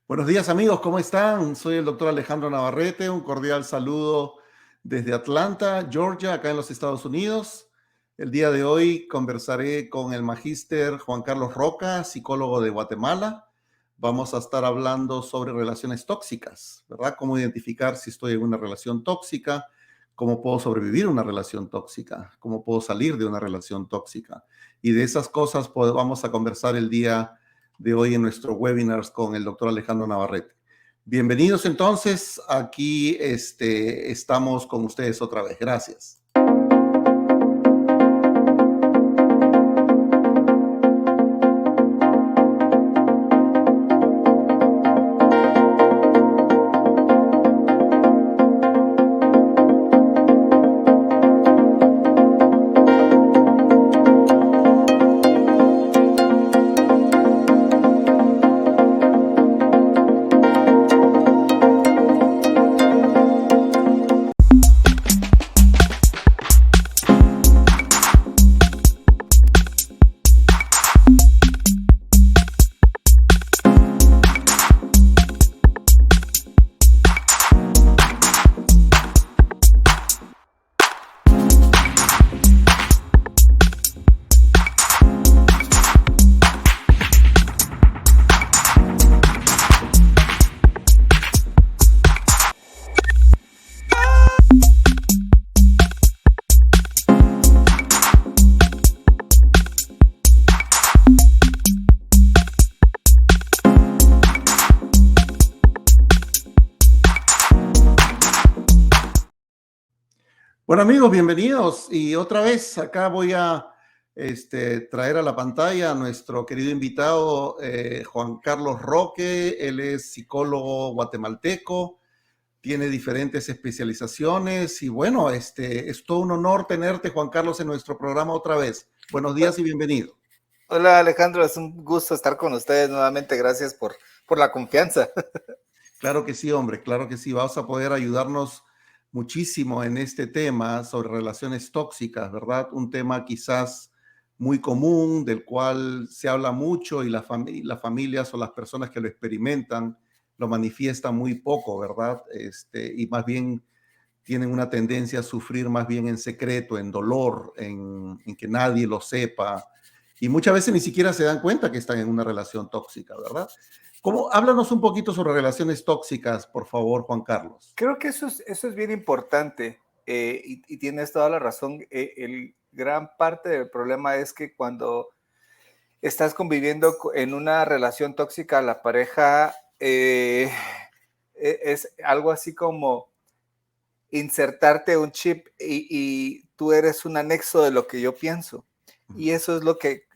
Buenos días amigos, ¿cómo están? Soy el doctor Alejandro Navarrete, un cordial saludo desde Atlanta, Georgia, acá en los Estados Unidos. El día de hoy conversaré con el magíster Juan Carlos Roca, psicólogo de Guatemala. Vamos a estar hablando sobre relaciones tóxicas, ¿verdad? Cómo identificar si estoy en una relación tóxica, cómo puedo sobrevivir a una relación tóxica, cómo puedo salir de una relación tóxica. Y de esas cosas vamos a conversar el día de hoy en nuestro webinars con el doctor Alejandro Navarrete. Bienvenidos entonces, aquí estamos con ustedes otra vez. Gracias. Bueno amigos, bienvenidos. Y otra vez acá voy a traer a la pantalla a nuestro querido invitado Juan Carlos Roque. Él es psicólogo guatemalteco, tiene diferentes especializaciones y bueno, es todo un honor tenerte, Juan Carlos, en nuestro programa otra vez. Buenos días y bienvenido. Hola Alejandro, es un gusto estar con ustedes nuevamente. Gracias por la confianza. Claro que sí, hombre, claro que sí. Vas a poder ayudarnos muchísimo en este tema sobre relaciones tóxicas, ¿verdad? Un tema quizás muy común, del cual se habla mucho y las familias o las personas que lo experimentan lo manifiestan muy poco, ¿verdad? Y más bien tienen una tendencia a sufrir más bien en secreto, en dolor, en que nadie lo sepa. Y muchas veces ni siquiera se dan cuenta que están en una relación tóxica, ¿verdad? Háblanos un poquito sobre relaciones tóxicas, por favor, Juan Carlos. Creo que eso es bien importante y tienes toda la razón. El gran parte del problema es que cuando estás conviviendo en una relación tóxica, la pareja es algo así como insertarte un chip y tú eres un anexo de lo que yo pienso. Y eso es lo que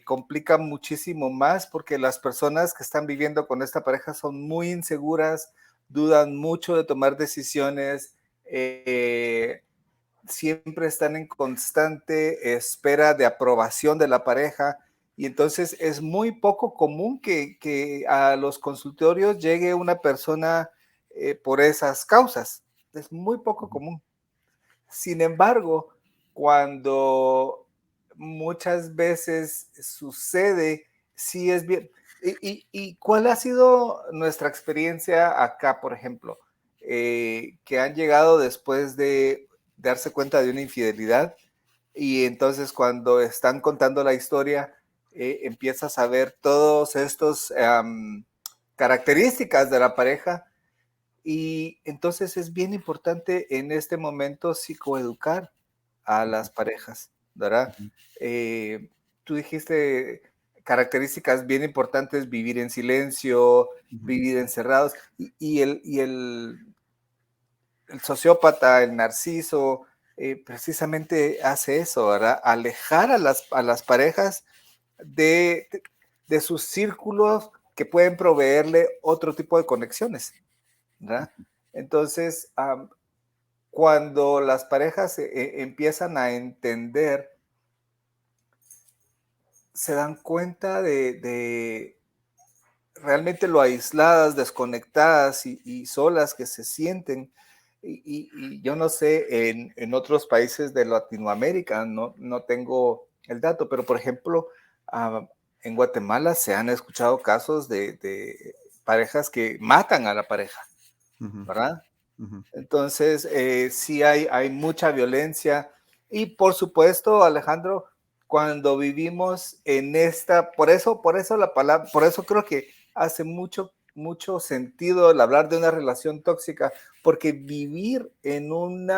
complica muchísimo más porque las personas que están viviendo con esta pareja son muy inseguras, dudan mucho de tomar decisiones, siempre están en constante espera de aprobación de la pareja. Y entonces es muy poco común que a los consultorios llegue una persona por esas causas. Es muy poco común. Sin embargo, cuando muchas veces sucede, sí es bien. ¿Y cuál ha sido nuestra experiencia acá, por ejemplo? Que han llegado después de darse cuenta de una infidelidad y entonces cuando están contando la historia, empiezas a ver todos estos características de la pareja y entonces es bien importante en este momento psicoeducar a las parejas, ¿verdad? Eh, Tú dijiste características bien importantes, vivir en silencio, vivir encerrados, el sociópata, el narciso, precisamente hace eso, ¿verdad? Alejar a las parejas de sus círculos que pueden proveerle otro tipo de conexiones, ¿verdad? Entonces, cuando las parejas empiezan a entender, se dan cuenta de realmente lo aisladas, desconectadas y solas que se sienten. Y yo no sé, en otros países de Latinoamérica, no tengo el dato, pero por ejemplo, en Guatemala se han escuchado casos de parejas que matan a la pareja, Ujú, ¿verdad? ujú. Entonces, sí hay mucha violencia y por supuesto, Alejandro, cuando vivimos en esta, por eso la palabra, por eso creo que hace mucho sentido el hablar de una relación tóxica, porque vivir en un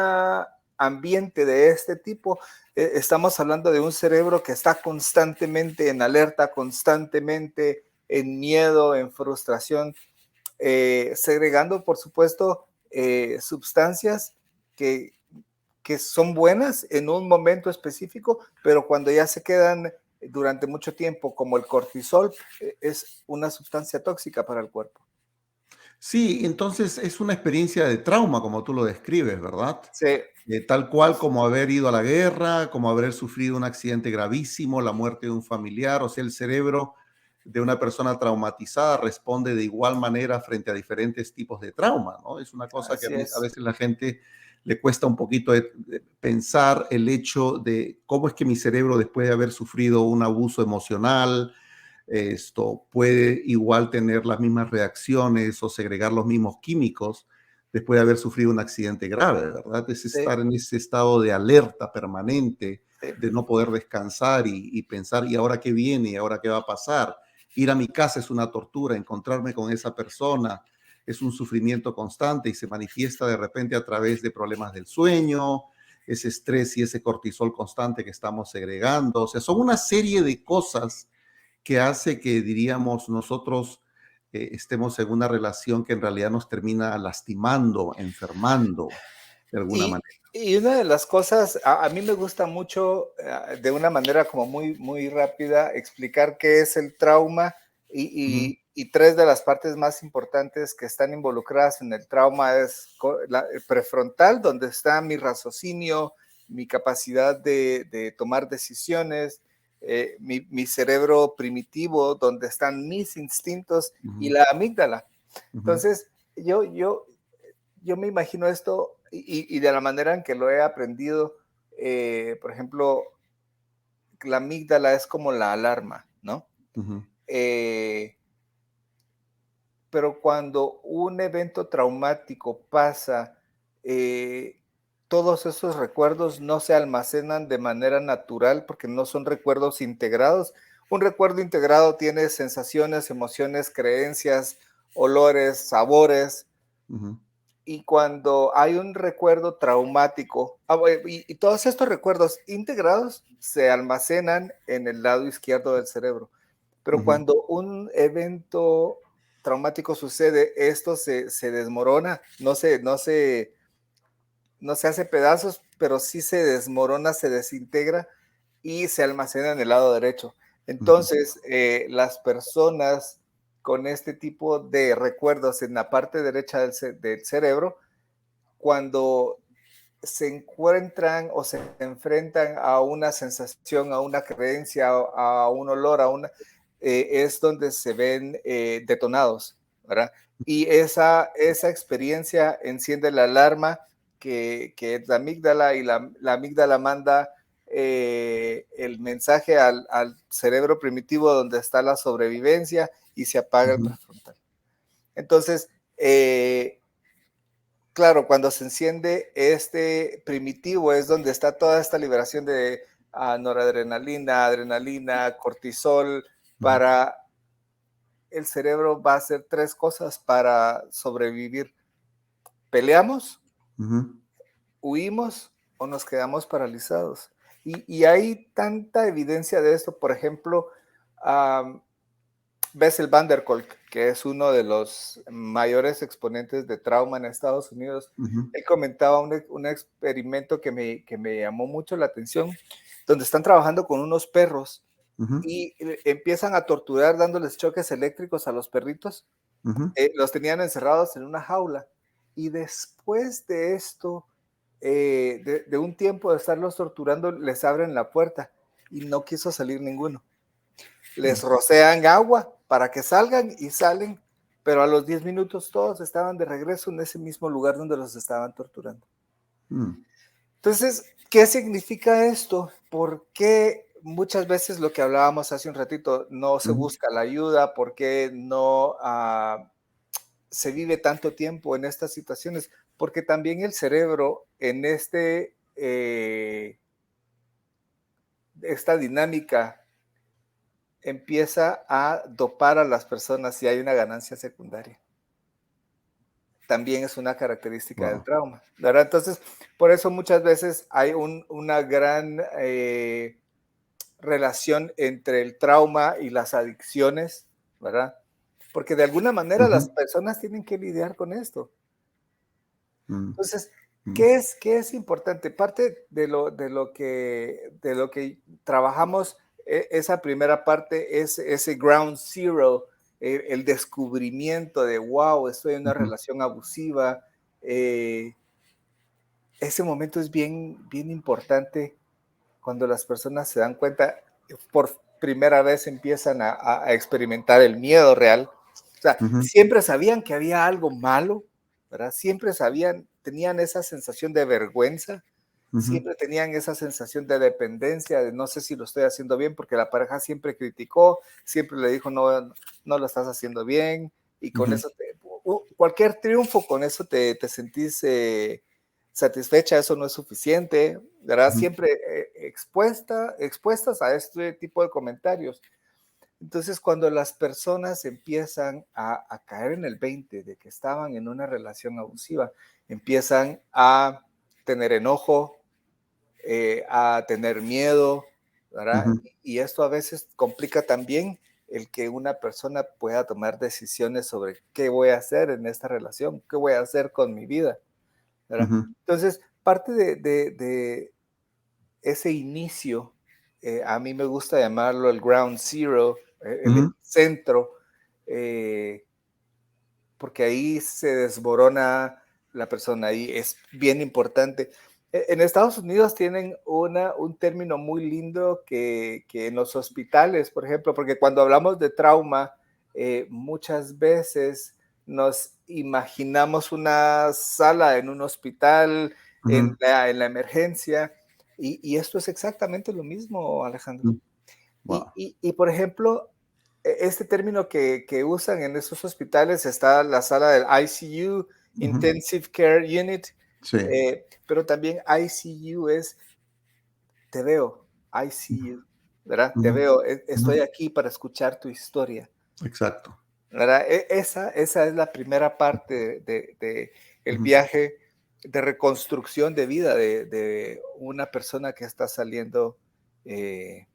ambiente de este tipo, estamos hablando de un cerebro que está constantemente en alerta, constantemente en miedo, en frustración, segregando, por supuesto, sustancias que, que son buenas en un momento específico, pero cuando ya se quedan durante mucho tiempo, como el cortisol, es una sustancia tóxica para el cuerpo. Sí, entonces es una experiencia de trauma, como tú lo describes, ¿verdad? Sí, Tal cual como haber ido a la guerra, como haber sufrido un accidente gravísimo, la muerte de un familiar, o sea, el cerebro de una persona traumatizada responde de igual manera frente a diferentes tipos de trauma, ¿no? Es una cosa que así a es. veces la gente le cuesta un poquito de pensar el hecho de cómo es que mi cerebro, después de haber sufrido un abuso emocional, esto puede igual tener las mismas reacciones o segregar los mismos químicos después de haber sufrido un accidente grave, ¿verdad? Es Sí, estar en ese estado de alerta permanente, sí, de no poder descansar y pensar, ¿y ahora qué viene? ¿Y ahora qué va a pasar? Ir a mi casa es una tortura, encontrarme con esa persona es un sufrimiento constante y se manifiesta de repente a través de problemas del sueño, ese estrés y ese cortisol constante que estamos segregando. O sea, son una serie de cosas que hace que, diríamos, nosotros estemos en una relación que en realidad nos termina lastimando, enfermando de alguna Y, manera. y una de las cosas, a mí me gusta mucho, de una manera como muy rápida, explicar qué es el trauma Ujú, y tres de las partes más importantes que están involucradas en el trauma es el prefrontal, donde está mi raciocinio, mi capacidad de tomar decisiones, mi cerebro primitivo, donde están mis instintos, y ujú, la amígdala. ujú, Entonces, yo me imagino esto y de la manera en que lo he aprendido, por ejemplo, la amígdala es como la alarma, ¿no? ujú, Eh, pero cuando un evento traumático pasa, eh, todos esos recuerdos no se almacenan de manera natural porque no son recuerdos integrados. Un recuerdo integrado tiene sensaciones, emociones, creencias, olores, sabores, ujú, y cuando hay un recuerdo traumático, y todos estos recuerdos integrados se almacenan en el lado izquierdo del cerebro. Pero ujú, cuando un evento traumático sucede, esto se desmorona, no se hace pedazos, pero sí se desmorona, se desintegra y se almacena en el lado derecho. ujú, Entonces, las personas con este tipo de recuerdos en la parte derecha del cerebro, cuando se encuentran o se enfrentan a una sensación, a una creencia, a un olor, es donde se ven detonados, ¿verdad? Y esa experiencia enciende la alarma que es la amígdala, y la amígdala manda el mensaje al cerebro primitivo donde está la sobrevivencia, y se apaga el ujú, prefrontal. Entonces, claro, cuando se enciende este primitivo es donde está toda esta liberación de noradrenalina, adrenalina, cortisol. ujú, Para el cerebro va a hacer tres cosas para sobrevivir: peleamos, ujú, huimos o nos quedamos paralizados. Y hay tanta evidencia de esto. Por ejemplo, um, Bessel van der Kolk, que es uno de los mayores exponentes de trauma en Estados Unidos, ujú, él comentaba un experimento que me llamó mucho la atención, donde están trabajando con unos perros ujú, y empiezan a torturar dándoles choques eléctricos a los perritos. ujú. Los tenían encerrados en una jaula, y después de esto, de un tiempo de estarlos torturando, les abren la puerta y no quiso salir ninguno. Les rocian agua para que salgan y salen, pero a los 10 minutos todos estaban de regreso en ese mismo lugar donde los estaban torturando. Mm, Entonces, ¿qué significa esto? ¿Por qué muchas veces lo que hablábamos hace un ratito no se ujú, busca la ayuda? ¿Por qué no se vive tanto tiempo en estas situaciones? Porque también el cerebro en esta dinámica empieza a dopar a las personas si hay una ganancia secundaria. También es una característica del Wow. trauma, ¿verdad? Entonces, por eso muchas veces hay una gran relación entre el trauma y las adicciones, ¿verdad? Porque de alguna manera las Ujú, personas tienen que lidiar con esto. mm, Entonces, mm, ¿qué es importante? Parte de lo que trabajamos, esa primera parte es ese ground zero, el descubrimiento de, wow, estoy en una ujú, relación abusiva. eh, Ese momento es bien, bien importante cuando las personas se dan cuenta, por primera vez empiezan a experimentar el miedo real. O sea, ujú, siempre sabían que había algo malo, ¿verdad? Siempre sabían, tenían esa sensación de vergüenza, ujú, siempre tenían esa sensación de dependencia, de no sé si lo estoy haciendo bien, porque la pareja siempre criticó, siempre le dijo, no, no lo estás haciendo bien, y con ujú, eso, cualquier triunfo, con eso te sentís satisfecha, eso no es suficiente, ¿verdad? ujú, Siempre expuestas a este tipo de comentarios. Entonces, cuando las personas empiezan a caer en el 20 de que estaban en una relación abusiva, empiezan a tener enojo, a tener miedo, ¿verdad? ujú, Y esto a veces complica también el que una persona pueda tomar decisiones sobre qué voy a hacer en esta relación, qué voy a hacer con mi vida, ¿verdad? ujú, Entonces, parte de ese inicio, a mí me gusta llamarlo el ground zero, el ujú, epicentro, eh, porque ahí se desborona la persona, ahí es bien importante. En Estados Unidos tienen un término muy lindo que en los hospitales, por ejemplo, porque cuando hablamos de trauma, muchas veces nos imaginamos una sala en un hospital, ujú, en la emergencia, y esto es exactamente lo mismo, Alejandro. mm. Y, Wow. y, y, por ejemplo, este término que usan en esos hospitales está la sala del ICU, Ujú, Intensive Care Unit, sí. pero también ICU es te veo, I see you, ¿verdad? Te Ujú, veo, ujú, estoy aquí para escuchar tu historia, exacto. ¿verdad? Esa es la primera parte de el Ujú, viaje de reconstrucción de vida de una persona que está saliendo eh,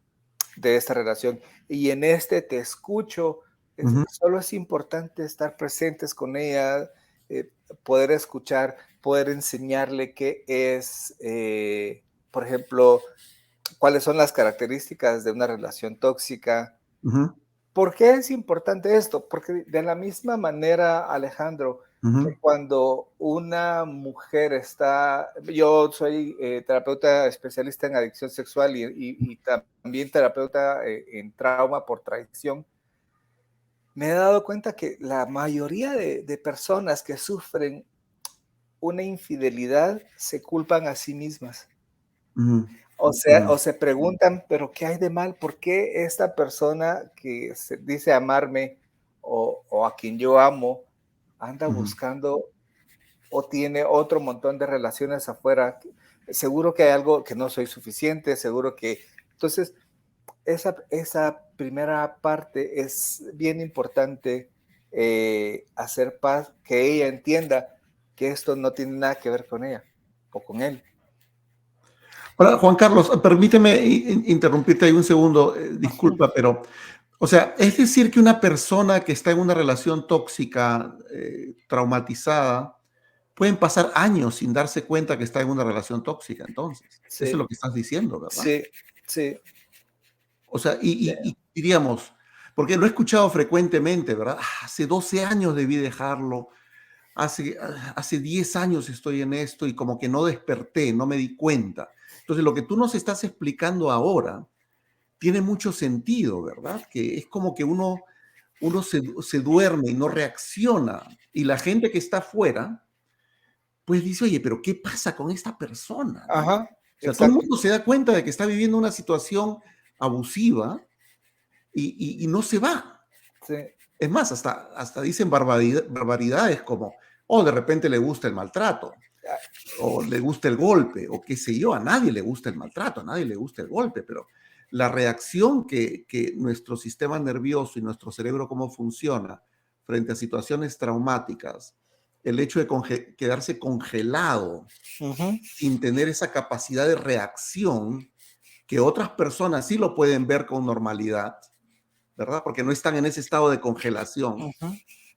de esta relación. Y en este te escucho, ujú, solo es importante estar presentes con ella, eh, poder escuchar, poder enseñarle qué es, por ejemplo, cuáles son las características de una relación tóxica. ujú, ¿Por qué es importante esto? Porque de la misma manera, Alejandro, que ujú, cuando una mujer está, yo soy terapeuta especialista en adicción sexual y también terapeuta en trauma por traición, me he dado cuenta que la mayoría de personas que sufren una infidelidad se culpan a sí mismas. ujú, O sea, ujú, o se preguntan, pero ¿qué hay de mal? ¿Por qué esta persona que se dice amarme o a quien yo amo anda ujú. buscando o tiene otro montón de relaciones afuera? Seguro que hay algo que no soy suficiente, seguro que... Entonces, esa primera parte es bien importante, hacer paz, que ella entienda que esto no tiene nada que ver con ella o con él. Ahora, Juan Carlos, permíteme interrumpirte ahí un segundo, Ujú. disculpa, pero, o sea, es decir que una persona que está en una relación tóxica, traumatizada, pueden pasar años sin darse cuenta que está en una relación tóxica, entonces. Eso es Sí, lo que estás diciendo, ¿verdad? sí, sí. O sea, Sí. y diríamos, porque lo he escuchado frecuentemente, ¿verdad? Hace 12 años debí dejarlo, hace 10 años estoy en esto y como que no desperté, no me di cuenta. Entonces, lo que tú nos estás explicando ahora tiene mucho sentido, ¿verdad? Que es como que uno se duerme y no reacciona. Y la gente que está afuera, pues dice, oye, pero ¿qué pasa con esta persona? ¿No? O Ajá, sea, todo el exacto. mundo se da cuenta de que está viviendo una situación abusiva y no se va. Sí, Es más, hasta dicen barbaridades como, oh, de repente le gusta el maltrato, o le gusta el golpe, o qué sé yo. A nadie le gusta el maltrato, a nadie le gusta el golpe, pero la reacción que nuestro sistema nervioso y nuestro cerebro, cómo funciona frente a situaciones traumáticas, el hecho de quedarse congelado Ujú, sin tener esa capacidad de reacción que otras personas sí lo pueden ver con normalidad, ¿verdad? Porque no están en ese estado de congelación, ujú.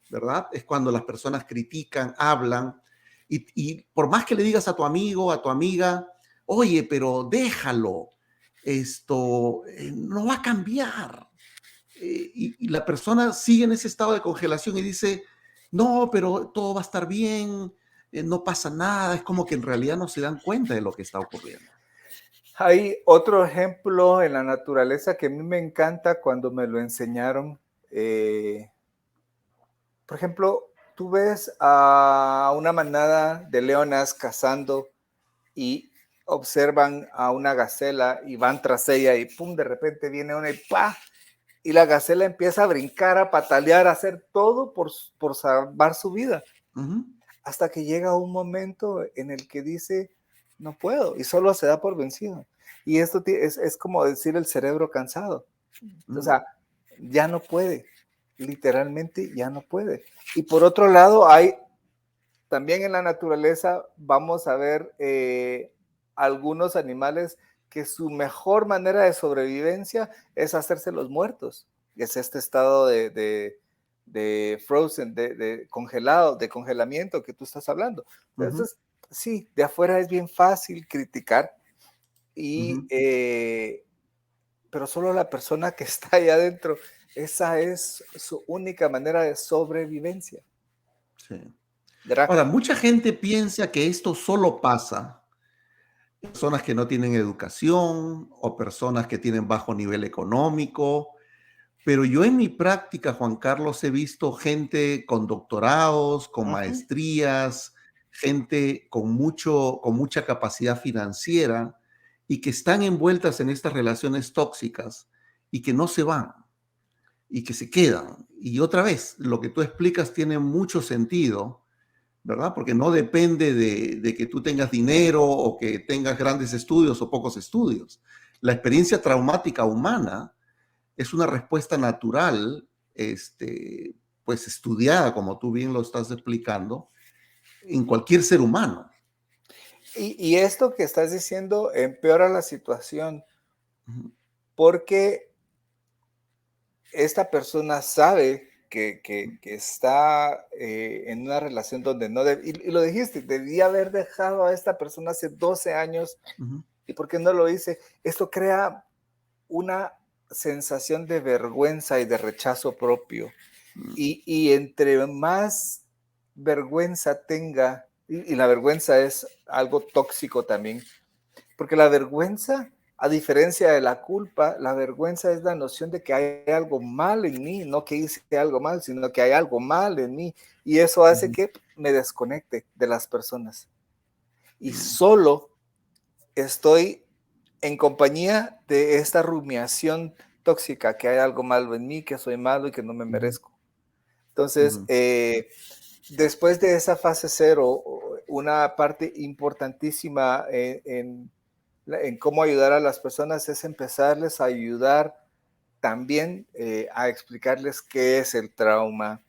¿verdad? Es cuando las personas critican, hablan, y por más que le digas a tu amigo, a tu amiga, oye, pero déjalo, esto no va a cambiar. Y la persona sigue en ese estado de congelación y dice, no, pero todo va a estar bien, no pasa nada, es como que en realidad no se dan cuenta de lo que está ocurriendo. Hay otro ejemplo en la naturaleza que a mí me encanta cuando me lo enseñaron. eh, por ejemplo, tú ves a una manada de leonas cazando y observan a una gacela y van tras ella y pum, de repente viene una y ¡pa! Y la gacela empieza a brincar, a patalear, a hacer todo por salvar su vida, Ujú, hasta que llega un momento en el que dice, no puedo, y solo se da por vencido. Y esto es como decir el cerebro cansado. O ujú, sea, ya no puede, literalmente ya no puede. Y por otro lado, hay también en la naturaleza, vamos a ver algunos animales que su mejor manera de sobrevivencia es hacerse los muertos. Es este estado de frozen, de congelado, de congelamiento que tú estás hablando. ujú, Entonces, sí, de afuera es bien fácil criticar, y, ujú. pero solo la persona que está ahí adentro, esa es su única manera de sobrevivencia, Sí. ¿verdad? Ahora, mucha gente piensa que esto solo pasa en personas que no tienen educación o personas que tienen bajo nivel económico, pero yo en mi práctica, Juan Carlos, he visto gente con doctorados, con Ujú. maestrías, gente con mucha capacidad financiera y que están envueltas en estas relaciones tóxicas y que no se van y que se quedan. Y otra vez, lo que tú explicas tiene mucho sentido, ¿verdad? Porque no depende de que tú tengas dinero o que tengas grandes estudios o pocos estudios. La experiencia traumática humana es una respuesta natural, pues estudiada, como tú bien lo estás explicando, en cualquier ser humano. Y esto que estás diciendo empeora la situación Ujú, porque esta persona sabe que está en una relación donde no debe, y lo dijiste, debía haber dejado a esta persona hace 12 años, ujú, ¿y por qué no lo hice? Esto crea una sensación de vergüenza y de rechazo propio. mm, Y entre más vergüenza tenga, y la vergüenza es algo tóxico también, porque la vergüenza, a diferencia de la culpa, la vergüenza es la noción de que hay algo mal en mí, no que hice algo mal, sino que hay algo mal en mí. Y eso hace ujú, que me desconecte de las personas. Y mm, solo estoy en compañía de esta rumiación tóxica, que hay algo malo en mí, que soy malo y que no me ujú, merezco. Entonces, ujú, después de esa fase cero, una parte importantísima en cómo ayudar a las personas es empezarles a ayudar también a explicarles qué es el trauma,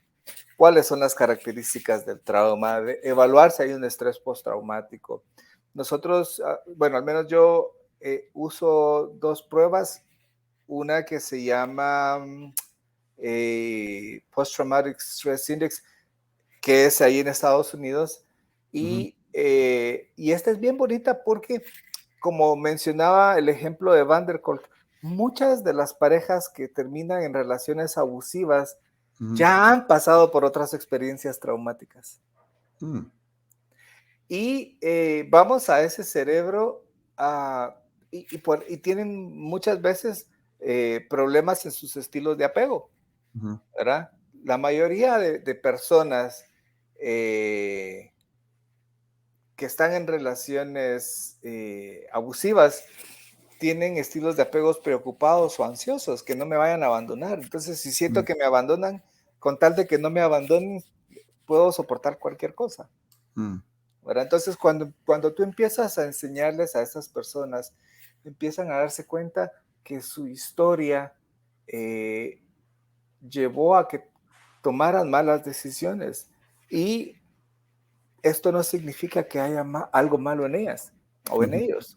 cuáles son las características del trauma, de evaluar si hay un estrés postraumático. Nosotros, bueno, al menos yo uso dos pruebas, una que se llama Post-Traumatic Stress Index, que es ahí en Estados Unidos. ujú, Y esta es bien bonita porque, como mencionaba el ejemplo de Van der Kolk, muchas de las parejas que terminan en relaciones abusivas ujú, ya han pasado por otras experiencias traumáticas. mm, Y vamos a ese cerebro y tienen muchas veces problemas en sus estilos de apego, ujú, ¿verdad? La mayoría de personas eh, que están en relaciones abusivas tienen estilos de apegos preocupados o ansiosos, que no me vayan a abandonar. Entonces, si siento mm, que me abandonan, con tal de que no me abandonen, puedo soportar cualquier cosa. Mm, ¿Verdad? Entonces, cuando tú empiezas a enseñarles a esas personas, empiezan a darse cuenta que su historia eh, llevó a que tomaran malas decisiones. Y esto no significa que haya algo malo en ellas o en ujú, ellos.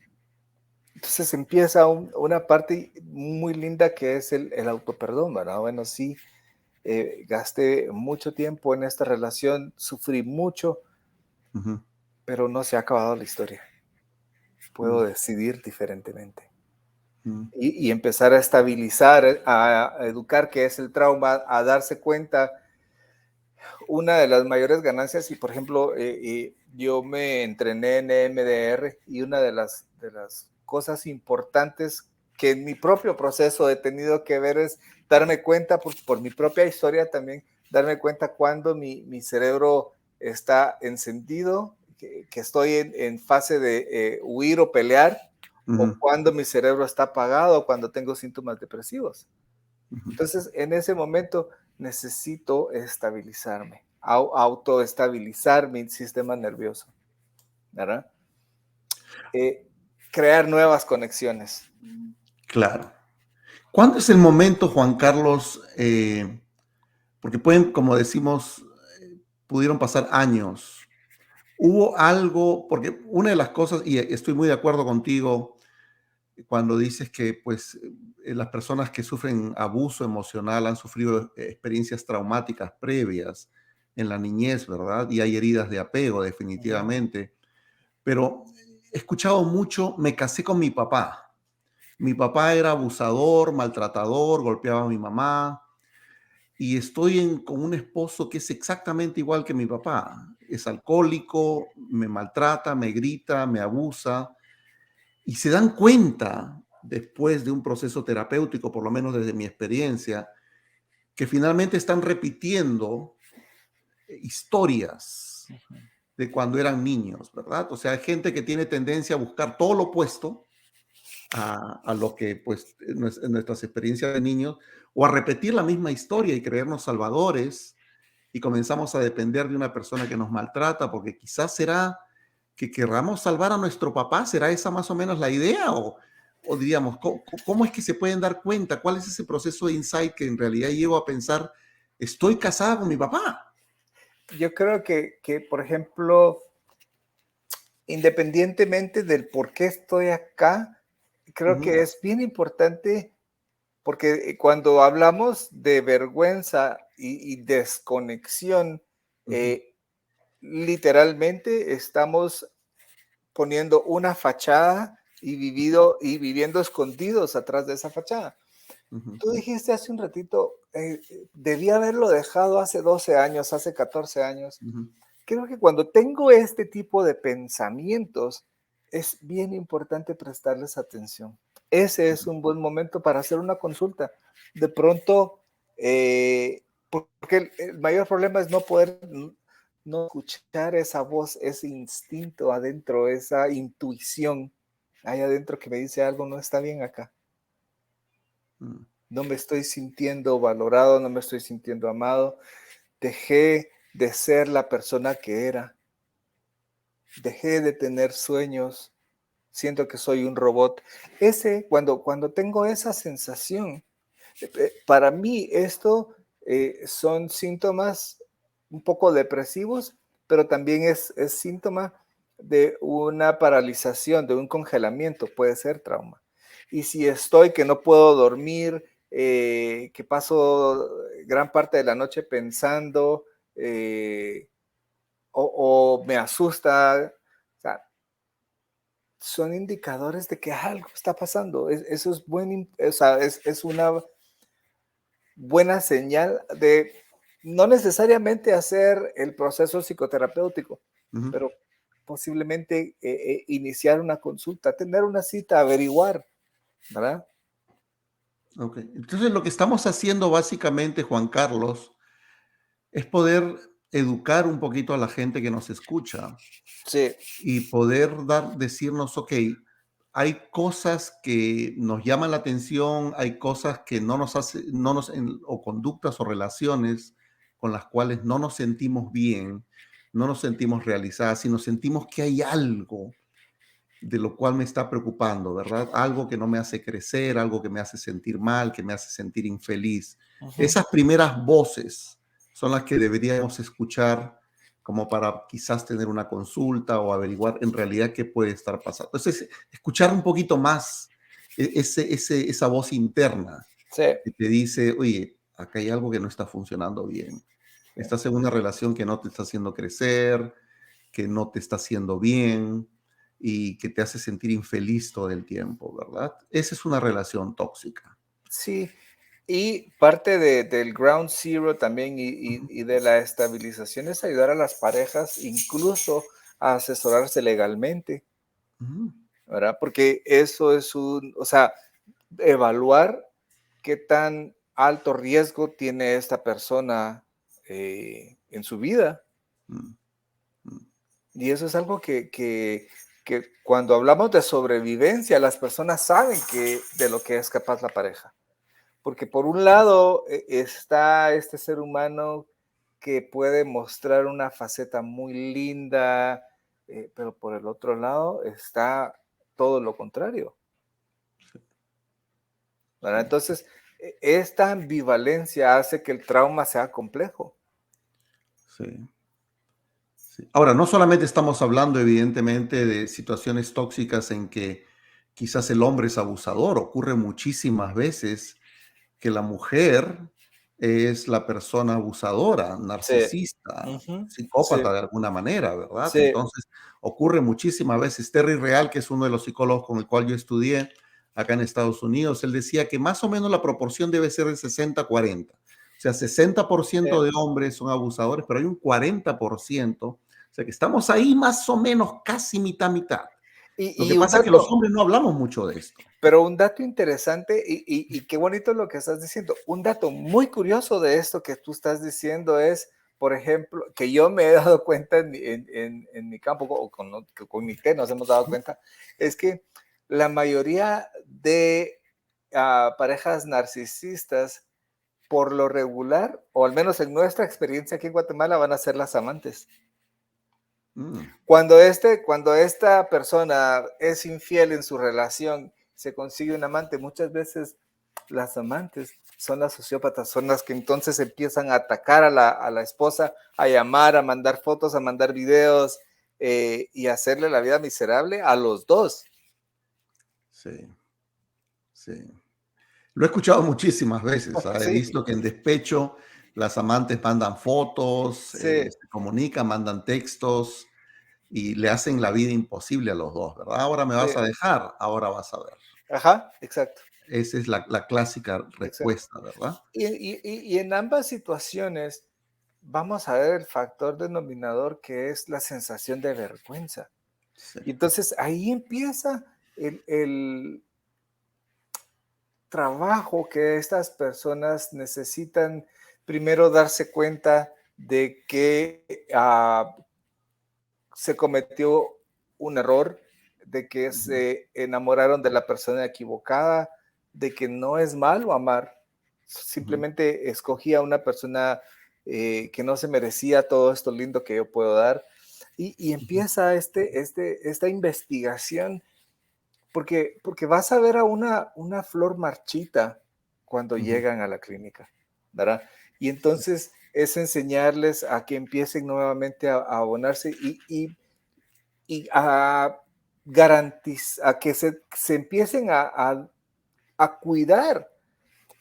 Entonces empieza una parte muy linda que es el autoperdón, ¿verdad? Bueno, sí, gasté mucho tiempo en esta relación, sufrí mucho, ujú, pero no se ha acabado la historia. mm, Puedo decidir diferentemente. mm, Y empezar a estabilizar, a educar qué es el trauma, a darse cuenta. Una de las mayores ganancias, y por ejemplo, yo me entrené en EMDR y una de las cosas importantes que en mi propio proceso he tenido que ver es darme cuenta, por mi propia historia también, darme cuenta cuando mi cerebro está encendido, que estoy en fase de huir o pelear, o ujú, cuando mi cerebro está apagado, cuando tengo síntomas depresivos. ujú. Entonces, en ese momento necesito estabilizarme, autoestabilizar mi sistema nervioso, ¿verdad? Eh, Crear nuevas conexiones. Claro. ¿Cuándo es el momento, Juan Carlos? Porque pueden, como decimos, pudieron pasar años. Hubo algo, porque una de las cosas, y estoy muy de acuerdo contigo cuando dices que pues las personas que sufren abuso emocional han sufrido experiencias traumáticas previas en la niñez, ¿verdad? Y hay heridas de apego, Ujú. definitivamente. Pero he escuchado mucho, me casé con mi papá. Mi papá era abusador, maltratador, golpeaba a mi mamá, y estoy con un esposo que es exactamente igual que mi papá. Es alcohólico, me maltrata, me grita, me abusa, y se dan cuenta después de un proceso terapéutico, por lo menos desde mi experiencia, que finalmente están repitiendo historias de cuando eran niños, ¿verdad? O sea, hay gente que tiene tendencia a buscar todo lo opuesto a lo que pues en nuestras experiencias de niños, o a repetir la misma historia y creernos salvadores, y comenzamos a depender de una persona que nos maltrata, porque quizás será que querramos salvar a nuestro papá. ¿Será esa más o menos la idea? O diríamos, ¿cómo es que se pueden dar cuenta? ¿Cuál es ese proceso de insight que en realidad llevo a pensar, estoy casada con mi papá? Yo creo que, por ejemplo, independientemente del por qué estoy acá, creo Ujú, que es bien importante porque cuando hablamos de vergüenza y desconexión, ujú, eh, literalmente estamos poniendo una fachada y viviendo escondidos atrás de esa fachada. ujú, Tú dijiste hace un ratito, debí haberlo dejado hace 12 años, hace 14 años. ujú, Creo que cuando tengo este tipo de pensamientos, es bien importante prestarles atención. Ese es un buen momento para hacer una consulta. De pronto, porque el mayor problema es no poder no escuchar esa voz, ese instinto adentro, esa intuición ahí adentro que me dice algo no está bien acá. ujú, No me estoy sintiendo valorado, no me estoy sintiendo amado. Dejé de ser la persona que era. Dejé de tener sueños. Siento que soy un robot. Cuando tengo esa sensación, para mí esto son síntomas un poco depresivos, pero también es síntoma de una paralización, de un congelamiento, puede ser trauma. Y si estoy que no puedo dormir, que paso gran parte de la noche pensando, o me asusta, o sea, son indicadores de que algo está pasando. Eso es o sea, es una buena señal de no necesariamente hacer el proceso psicoterapéutico, ujú. pero posiblemente iniciar una consulta, tener una cita, averiguar, ¿verdad? Ok. Entonces, lo que estamos haciendo básicamente, Juan Carlos, es poder educar un poquito a la gente que nos escucha Sí. y poder decirnos, ok, hay cosas que nos llaman la atención, hay cosas que no nos hace, no nos, o conductas o relaciones con las cuales no nos sentimos bien, no nos sentimos realizadas, sino sentimos que hay algo de lo cual me está preocupando, ¿verdad? Algo que no me hace crecer, algo que me hace sentir mal, que me hace sentir infeliz. Ujú. Esas primeras voces son las que deberíamos escuchar como para quizás tener una consulta o averiguar en realidad qué puede estar pasando. Entonces, escuchar un poquito más esa voz interna Sí, que te dice, oye, acá hay algo que no está funcionando bien. sí. Estás en una relación que no te está haciendo crecer, que no te está haciendo bien y que te hace sentir infeliz todo el tiempo, ¿verdad? Esa es una relación tóxica. Sí, y parte del ground zero también Ujú, y de la estabilización es ayudar a las parejas incluso a asesorarse legalmente, ujú, ¿verdad? Porque eso es o sea, evaluar qué tan alto riesgo tiene esta persona en su vida. mm, mm. Y eso es algo que cuando hablamos de sobrevivencia, las personas saben de lo que es capaz la pareja. Porque por un lado está este ser humano que puede mostrar una faceta muy linda, pero por el otro lado está todo lo contrario, ¿verdad? Sí, Entonces, esta ambivalencia hace que el trauma sea complejo. sí, sí. Ahora, no solamente estamos hablando, evidentemente, de situaciones tóxicas en que quizás el hombre es abusador, ocurre muchísimas veces que la mujer es la persona abusadora, Sí, narcisista, ujú, sí, psicópata de alguna manera, ¿verdad? sí, Entonces, ocurre muchísimas veces. Terry Real, que es uno de los psicólogos con el cual yo estudié acá en Estados Unidos, él decía que más o menos la proporción debe ser de 60-40. O sea, sí. 60% de hombres son abusadores, pero hay un 40%. O sea, que estamos ahí más o menos casi mitad, mitad. Lo que Y un pasa es que los dato, hombres no hablamos mucho de esto. pero un dato interesante y qué bonito lo que estás diciendo. Un dato muy curioso de esto que tú estás diciendo es, por ejemplo, que yo me he dado cuenta en mi campo, o con mi té nos hemos dado cuenta, es que la mayoría de parejas narcisistas, por lo regular, o al menos en nuestra experiencia aquí en Guatemala, van a ser las amantes. Mm, Cuando esta persona es infiel en su relación, se consigue un amante, muchas veces las amantes son las sociópatas, son las que entonces empiezan a atacar a la esposa, a llamar, a mandar fotos, a mandar videos y hacerle la vida miserable a los dos. sí, sí. Lo he escuchado muchísimas veces, ¿ah? He Sí, visto que en despecho las amantes mandan fotos, sí, se comunican, mandan textos y le hacen la vida imposible a los dos, ¿verdad? Ahora me vas sí. a dejar, ahora vas a ver. Ajá, exacto, Esa es la clásica exacto. respuesta, ¿verdad? Y en ambas situaciones vamos a ver el factor denominador que es la sensación de vergüenza. Sí. Y entonces ahí empieza el trabajo que estas personas necesitan primero darse cuenta de que se cometió un error, de que Ujú, se enamoraron de la persona equivocada, de que no es malo amar, ujú, simplemente escogí a una persona que no se merecía todo esto lindo que yo puedo dar. Y ujú, empieza esta investigación porque vas a ver a una flor marchita cuando ujú. llegan a la clínica, ¿verdad? Y Sí. entonces es enseñarles a que empiecen nuevamente a abonarse y a garantizar, a que se empiecen a cuidar.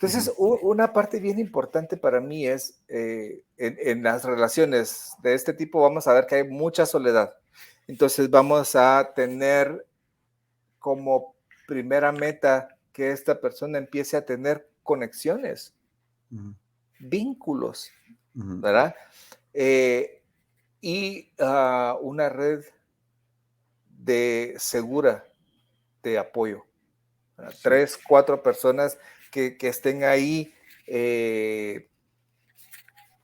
Ujú, Entonces, una parte bien importante para mí es, en las relaciones de este tipo, vamos a ver que hay mucha soledad. Entonces, vamos a tener como primera meta que esta persona empiece a tener conexiones, ujú, vínculos, ujú. ¿verdad? Eh, y una red de segura de apoyo, ¿verdad? Sí. 3, 4 personas que estén ahí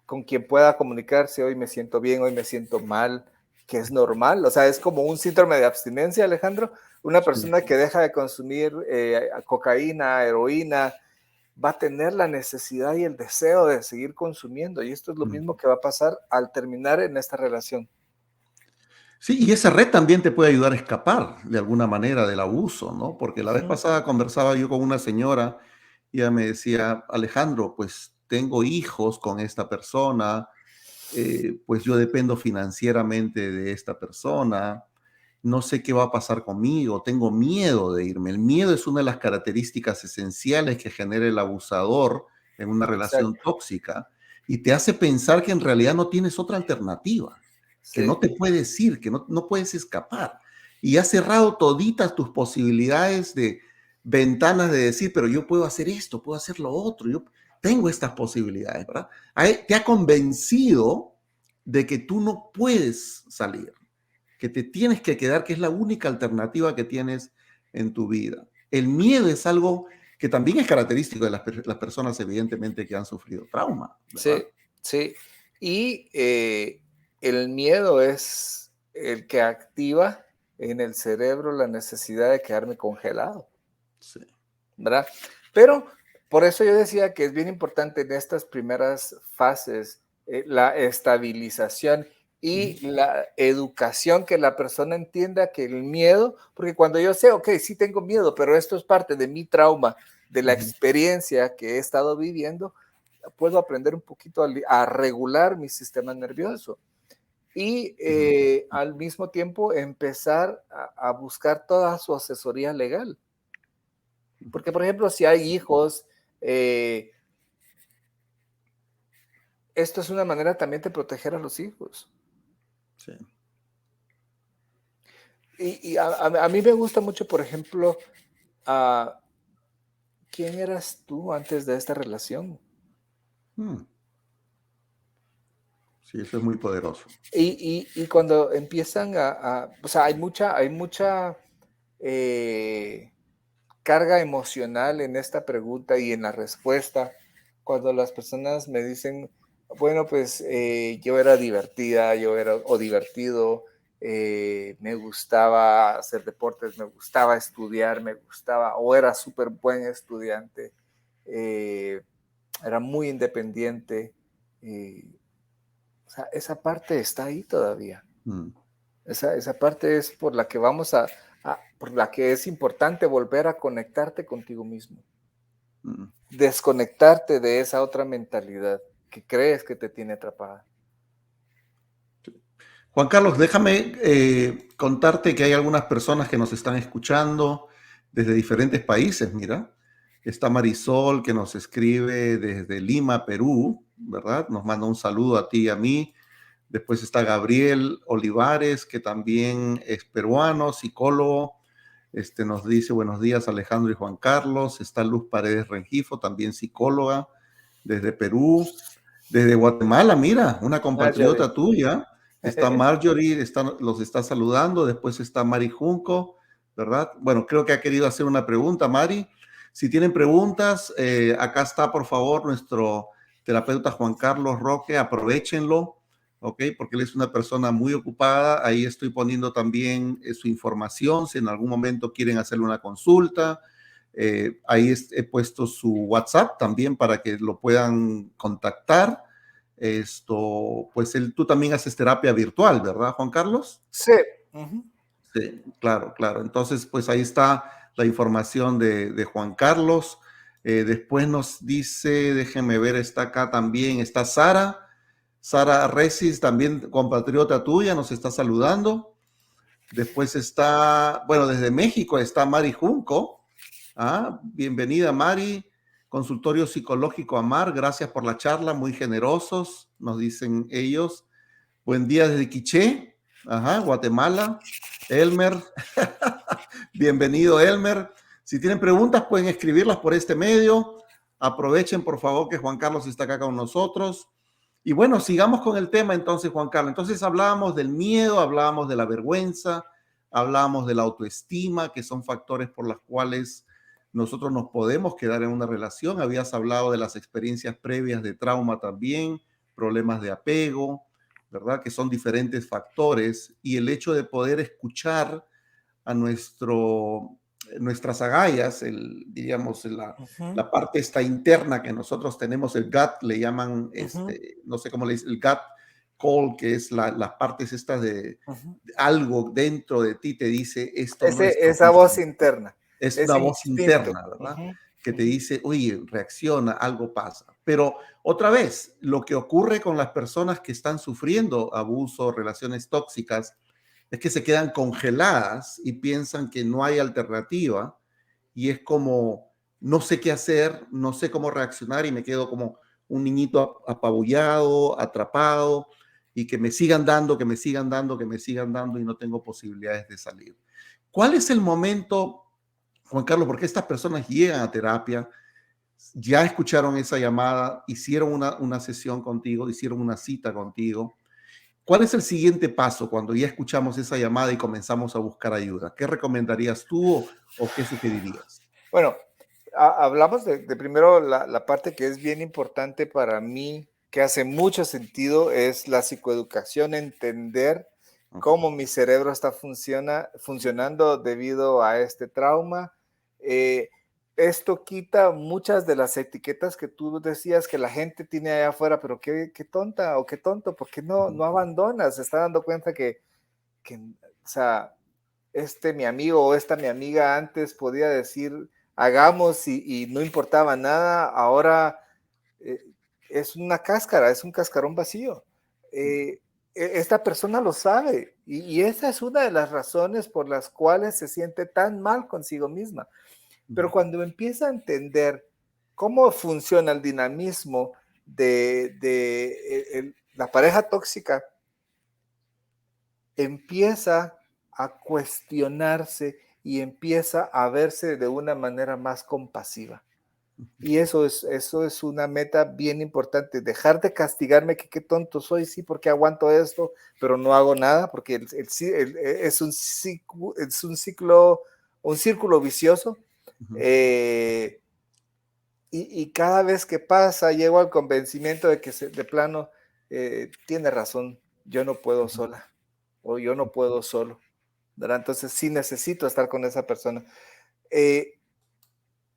con quien pueda comunicarse, hoy me siento bien, hoy me siento mal, que es normal, o sea, es como un síndrome de abstinencia, Alejandro, una Sí. persona que deja de consumir cocaína, heroína, va a tener la necesidad y el deseo de seguir consumiendo. Y esto es lo Mm. mismo que va a pasar al terminar en esta relación. Sí, y esa red también te puede ayudar a escapar de alguna manera del abuso, ¿no? Porque la vez Ujú. pasada conversaba yo con una señora y ella me decía, Alejandro, pues tengo hijos con esta persona, pues yo dependo financieramente de esta persona, no sé qué va a pasar conmigo, tengo miedo de irme. El miedo es una de las características esenciales que genera el abusador en una relación Exacto. tóxica y te hace pensar que en realidad no tienes otra alternativa, que no Sí, te puedes ir, que no puedes escapar. Y has cerrado toditas tus posibilidades de ventanas de decir, pero yo puedo hacer esto, puedo hacer lo otro, yo tengo estas posibilidades, ¿verdad? Te ha convencido de que tú no puedes salir, que te tienes que quedar, que es la única alternativa que tienes en tu vida. El miedo es algo que también es característico de las personas, evidentemente, que han sufrido trauma, sí, ¿verdad? sí. Y el miedo es el que activa en el cerebro la necesidad de quedarme congelado, Sí. ¿verdad? Pero por eso yo decía que es bien importante en estas primeras fases la estabilización Ujú, y la educación, que la persona entienda que el miedo, porque cuando yo sé, ok, sí tengo miedo, pero esto es parte de mi trauma, de la ujú, experiencia que he estado viviendo, puedo aprender un poquito a regular mi sistema nervioso y ujú. al mismo tiempo empezar a buscar toda su asesoría legal. Porque, por ejemplo, si hay hijos, eh, esto es una manera también de proteger a los hijos. Sí. Y a mí me gusta mucho, por ejemplo, ah, ¿quién eras tú antes de esta relación? Mm, sí, eso es muy poderoso. Y cuando empiezan o sea, hay mucha eh, carga emocional en esta pregunta y en la respuesta, cuando las personas me dicen, bueno, pues yo era divertida, yo era o divertido, me gustaba hacer deportes, me gustaba estudiar, me gustaba, o era súper buen estudiante, eh, era muy independiente. eh, o sea, esa parte está ahí todavía. Mm, Esa parte es por la que por la que es importante volver a conectarte contigo mismo, mm. desconectarte de esa otra mentalidad que crees que te tiene atrapada. Juan Carlos, déjame contarte que hay algunas personas que nos están escuchando desde diferentes países. Mira, está Marisol que nos escribe desde Lima, Perú, ¿verdad? Nos manda un saludo a ti y a mí. Después está Gabriel Olivares, que también es peruano, psicólogo. Nos dice buenos días Alejandro y Juan Carlos. Está Luz Paredes Rengifo, también psicóloga desde Perú. Desde Guatemala, mira, una Marjorie. compatriota tuya. Está Marjorie, los está saludando. Después está Mari Junco, ¿verdad? Bueno, creo que ha querido hacer una pregunta, Mari. Si tienen preguntas, acá está, por favor, nuestro terapeuta Juan Carlos Roque. Aprovechenlo, ¿ok? Porque él es una persona muy ocupada. Ahí estoy poniendo también su información. Si en algún momento quieren hacerle una consulta, ahí he puesto su WhatsApp también para que lo puedan contactar. Pues tú también haces terapia virtual, ¿verdad, Juan Carlos? Sí. Ujú. Sí, claro, claro. Entonces, pues ahí está la información de Juan Carlos. Después nos dice, déjenme ver, está acá también, está Sara. Sara Resis, también compatriota tuya, nos está saludando. Después está, bueno, desde México está Mari Junco. Bienvenida, Mari. Consultorio Psicológico Amar, gracias por la charla, muy generosos, nos dicen ellos. Buen día desde Quiché, Guatemala. Elmer, bienvenido, Elmer. Si tienen preguntas, pueden escribirlas por este medio. Aprovechen, por favor, que Juan Carlos está acá con nosotros. Y bueno, sigamos con el tema entonces, Juan Carlos. Entonces hablábamos del miedo, hablábamos de la vergüenza, hablábamos de la autoestima, que son factores por los cuales nosotros nos podemos quedar en una relación. Habías hablado de las experiencias previas de trauma también, problemas de apego, ¿verdad? Que son diferentes factores y el hecho de poder escuchar a nuestro nuestras agallas, diríamos, Ujú, la parte esta interna que nosotros tenemos, el gut, le llaman, ujú, no sé cómo le dicen, el gut call, que es las partes estas ujú. de algo dentro de ti te dice, esto no es Esa voz propício. interna, Es una ese voz instinto. interna, ¿verdad? Ujú, Que te ujú, dice, oye, reacciona, algo pasa. Pero otra vez, lo que ocurre con las personas que están sufriendo abuso, relaciones tóxicas, es que se quedan congeladas y piensan que no hay alternativa y es como, no sé qué hacer, no sé cómo reaccionar y me quedo como un niñito apabullado, atrapado y que me sigan dando, que me sigan dando, que me sigan dando y no tengo posibilidades de salir. ¿Cuál es el momento, Juan Carlos, porque estas personas llegan a terapia, ya escucharon esa llamada, hicieron una sesión contigo, hicieron una cita contigo? ¿Cuál es el siguiente paso cuando ya escuchamos esa llamada y comenzamos a buscar ayuda? ¿Qué recomendarías tú o qué sugerirías? Bueno, hablamos de primero la parte que es bien importante para mí, que hace mucho sentido, es la psicoeducación, entender Ujú, cómo mi cerebro está funcionando debido a este trauma. Eh, Esto quita muchas de las etiquetas que tú decías que la gente tiene allá afuera, pero qué tonta o qué tonto, ¿por qué ujú, no abandonas? Se está dando cuenta que, o sea, mi amigo o esta mi amiga antes podía decir hagamos y no importaba nada, ahora eh, es una cáscara, es un cascarón vacío. Esta persona lo sabe y esa es una de las razones por las cuales se siente tan mal consigo misma. Pero ujú, cuando empieza a entender cómo funciona el dinamismo de la pareja tóxica, empieza a cuestionarse y empieza a verse de una manera más compasiva. Y eso es una meta bien importante, dejar de castigarme que qué tonto soy, sí, porque aguanto esto, pero no hago nada, porque es un círculo vicioso. ujú, eh, y cada vez que pasa, llego al convencimiento de que de plano tiene razón, yo no puedo ujú, sola o yo no puedo solo, ¿verdad? Entonces sí necesito estar con esa persona. Eh,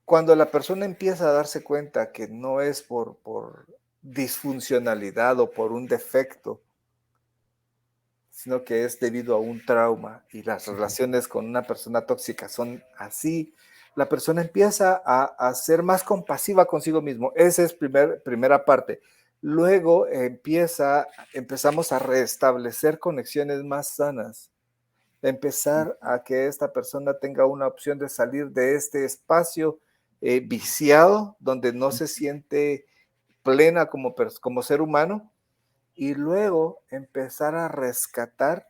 Cuando la persona empieza a darse cuenta que no es por disfuncionalidad o por un defecto, sino que es debido a un trauma y las ujú, relaciones con una persona tóxica son así, la persona empieza a ser más compasiva consigo mismo. Esa es primera parte. Luego empezamos a restablecer conexiones más sanas, empezar a que esta persona tenga una opción de salir de este espacio viciado, donde no se siente plena como ser humano, y luego empezar a rescatar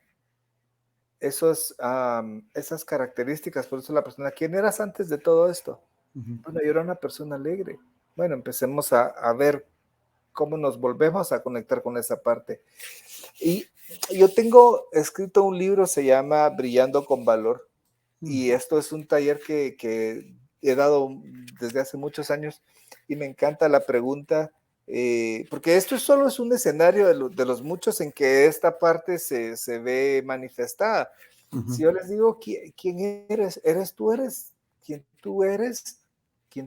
esas características. Por eso la persona, ¿quién eras antes de todo esto? ujú, Bueno, yo era una persona alegre. Bueno, empecemos a ver cómo nos volvemos a conectar con esa parte. Y yo tengo escrito un libro, se llama Brillando con Valor, ujú, y esto es un taller que he dado desde hace muchos años y me encanta la pregunta, porque esto solo es un escenario de los muchos en que esta parte se ve manifestada. Si ujú, yo les digo, ¿quién eres? ¿Eres tú eres, quien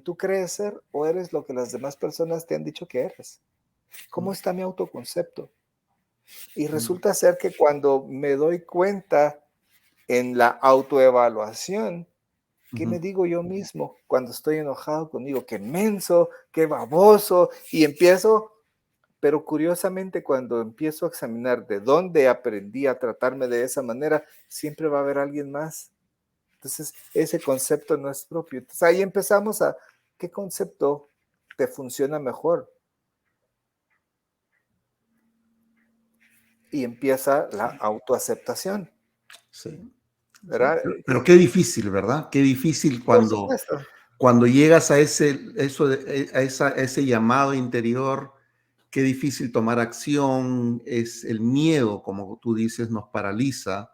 tú crees ser o eres lo que las demás personas te han dicho que eres? ¿Cómo está mi autoconcepto? Y ujú, resulta ser que cuando me doy cuenta en la autoevaluación, ¿qué me ujú, digo yo mismo cuando estoy enojado conmigo? Qué menso, qué baboso, y empiezo, pero curiosamente cuando empiezo a examinar de dónde aprendí a tratarme de esa manera, siempre va a haber alguien más. Entonces, ese concepto no es propio. Entonces, ahí empezamos ¿qué concepto te funciona mejor? Y empieza la sí, autoaceptación, sí, sí. ¿verdad? Pero qué difícil, ¿verdad? Qué difícil Por supuesto. cuando llegas a a ese llamado interior, qué difícil tomar acción, es el miedo, como tú dices, nos paraliza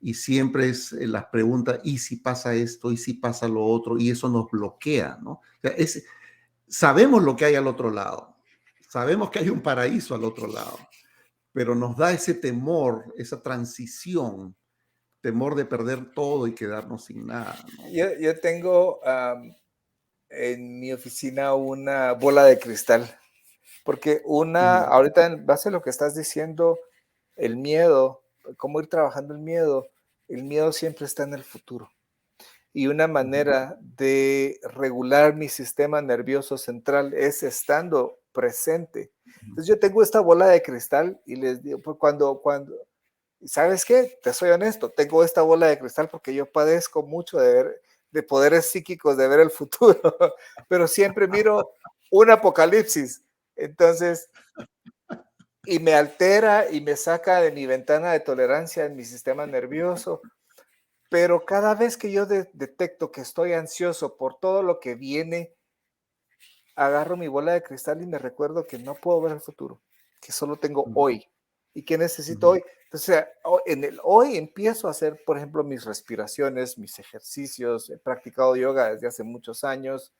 y siempre es las preguntas, ¿y si pasa esto? ¿Y si pasa lo otro? Y eso nos bloquea, ¿no? O sea, sabemos lo que hay al otro lado, sabemos que hay un paraíso al otro lado, pero nos da ese temor, esa transición temor de perder todo y quedarnos sin nada, ¿no? Yo tengo en mi oficina una bola de cristal, porque Ujú, ahorita en base a lo que estás diciendo, el miedo, cómo ir trabajando el miedo siempre está en el futuro. Y una ujú, manera de regular mi sistema nervioso central es estando presente. ujú, Entonces yo tengo esta bola de cristal y les digo, pues ¿sabes qué? Te soy honesto, tengo esta bola de cristal porque yo padezco mucho de poderes psíquicos, de ver el futuro, pero siempre miro un apocalipsis. Entonces, y me altera y me saca de mi ventana de tolerancia en mi sistema nervioso, pero cada vez que yo detecto que estoy ansioso por todo lo que viene, agarro mi bola de cristal y me recuerdo que no puedo ver el futuro, que solo tengo ujú, hoy y que necesito ujú, hoy. Entonces, en el hoy empiezo a hacer, por ejemplo, mis respiraciones, mis ejercicios. He practicado yoga desde hace muchos años,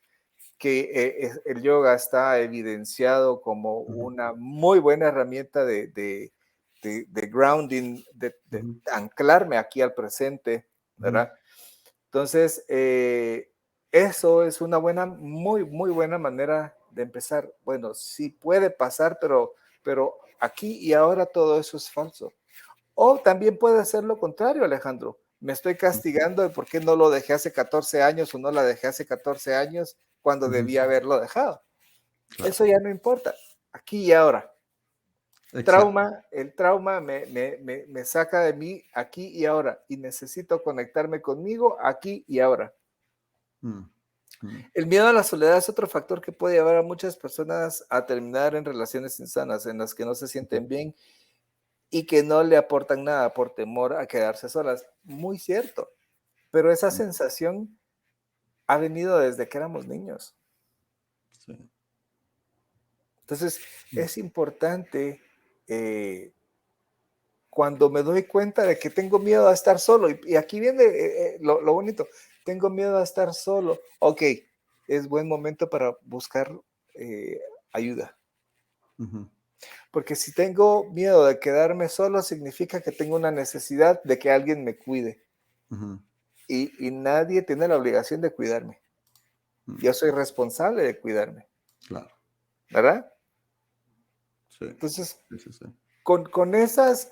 que el yoga está evidenciado como ujú, una muy buena herramienta de grounding, de ujú, anclarme aquí al presente, ujú, ¿verdad? Entonces, eso es una muy, muy buena manera de empezar. Bueno, sí puede pasar, pero aquí y ahora todo eso es falso. O también puede ser lo contrario, Alejandro. Me estoy castigando de por qué no lo dejé hace 14 años o no la dejé hace 14 años cuando ujú. debía haberlo dejado. Claro, Eso ya no importa. Aquí y ahora. exacto. El trauma me saca de mí aquí y ahora y necesito conectarme conmigo aquí y ahora. Mm, mm, El miedo a la soledad es otro factor que puede llevar a muchas personas a terminar en relaciones insanas, en las que no se ujú, sienten bien y que no le aportan nada por temor a quedarse solas. Muy cierto, pero esa mm, sensación ha venido desde que éramos niños. sí, Entonces, mm, es importante eh, cuando me doy cuenta de que tengo miedo a estar solo, y aquí viene lo bonito, tengo miedo a estar solo, ok, es buen momento para buscar eh, ayuda. ujú, Porque si tengo miedo de quedarme solo, significa que tengo una necesidad de que alguien me cuide. ujú, Y nadie tiene la obligación de cuidarme. mm, Yo soy responsable de cuidarme, claro, ¿verdad? sí, Entonces, sí, sí, sí. con estas,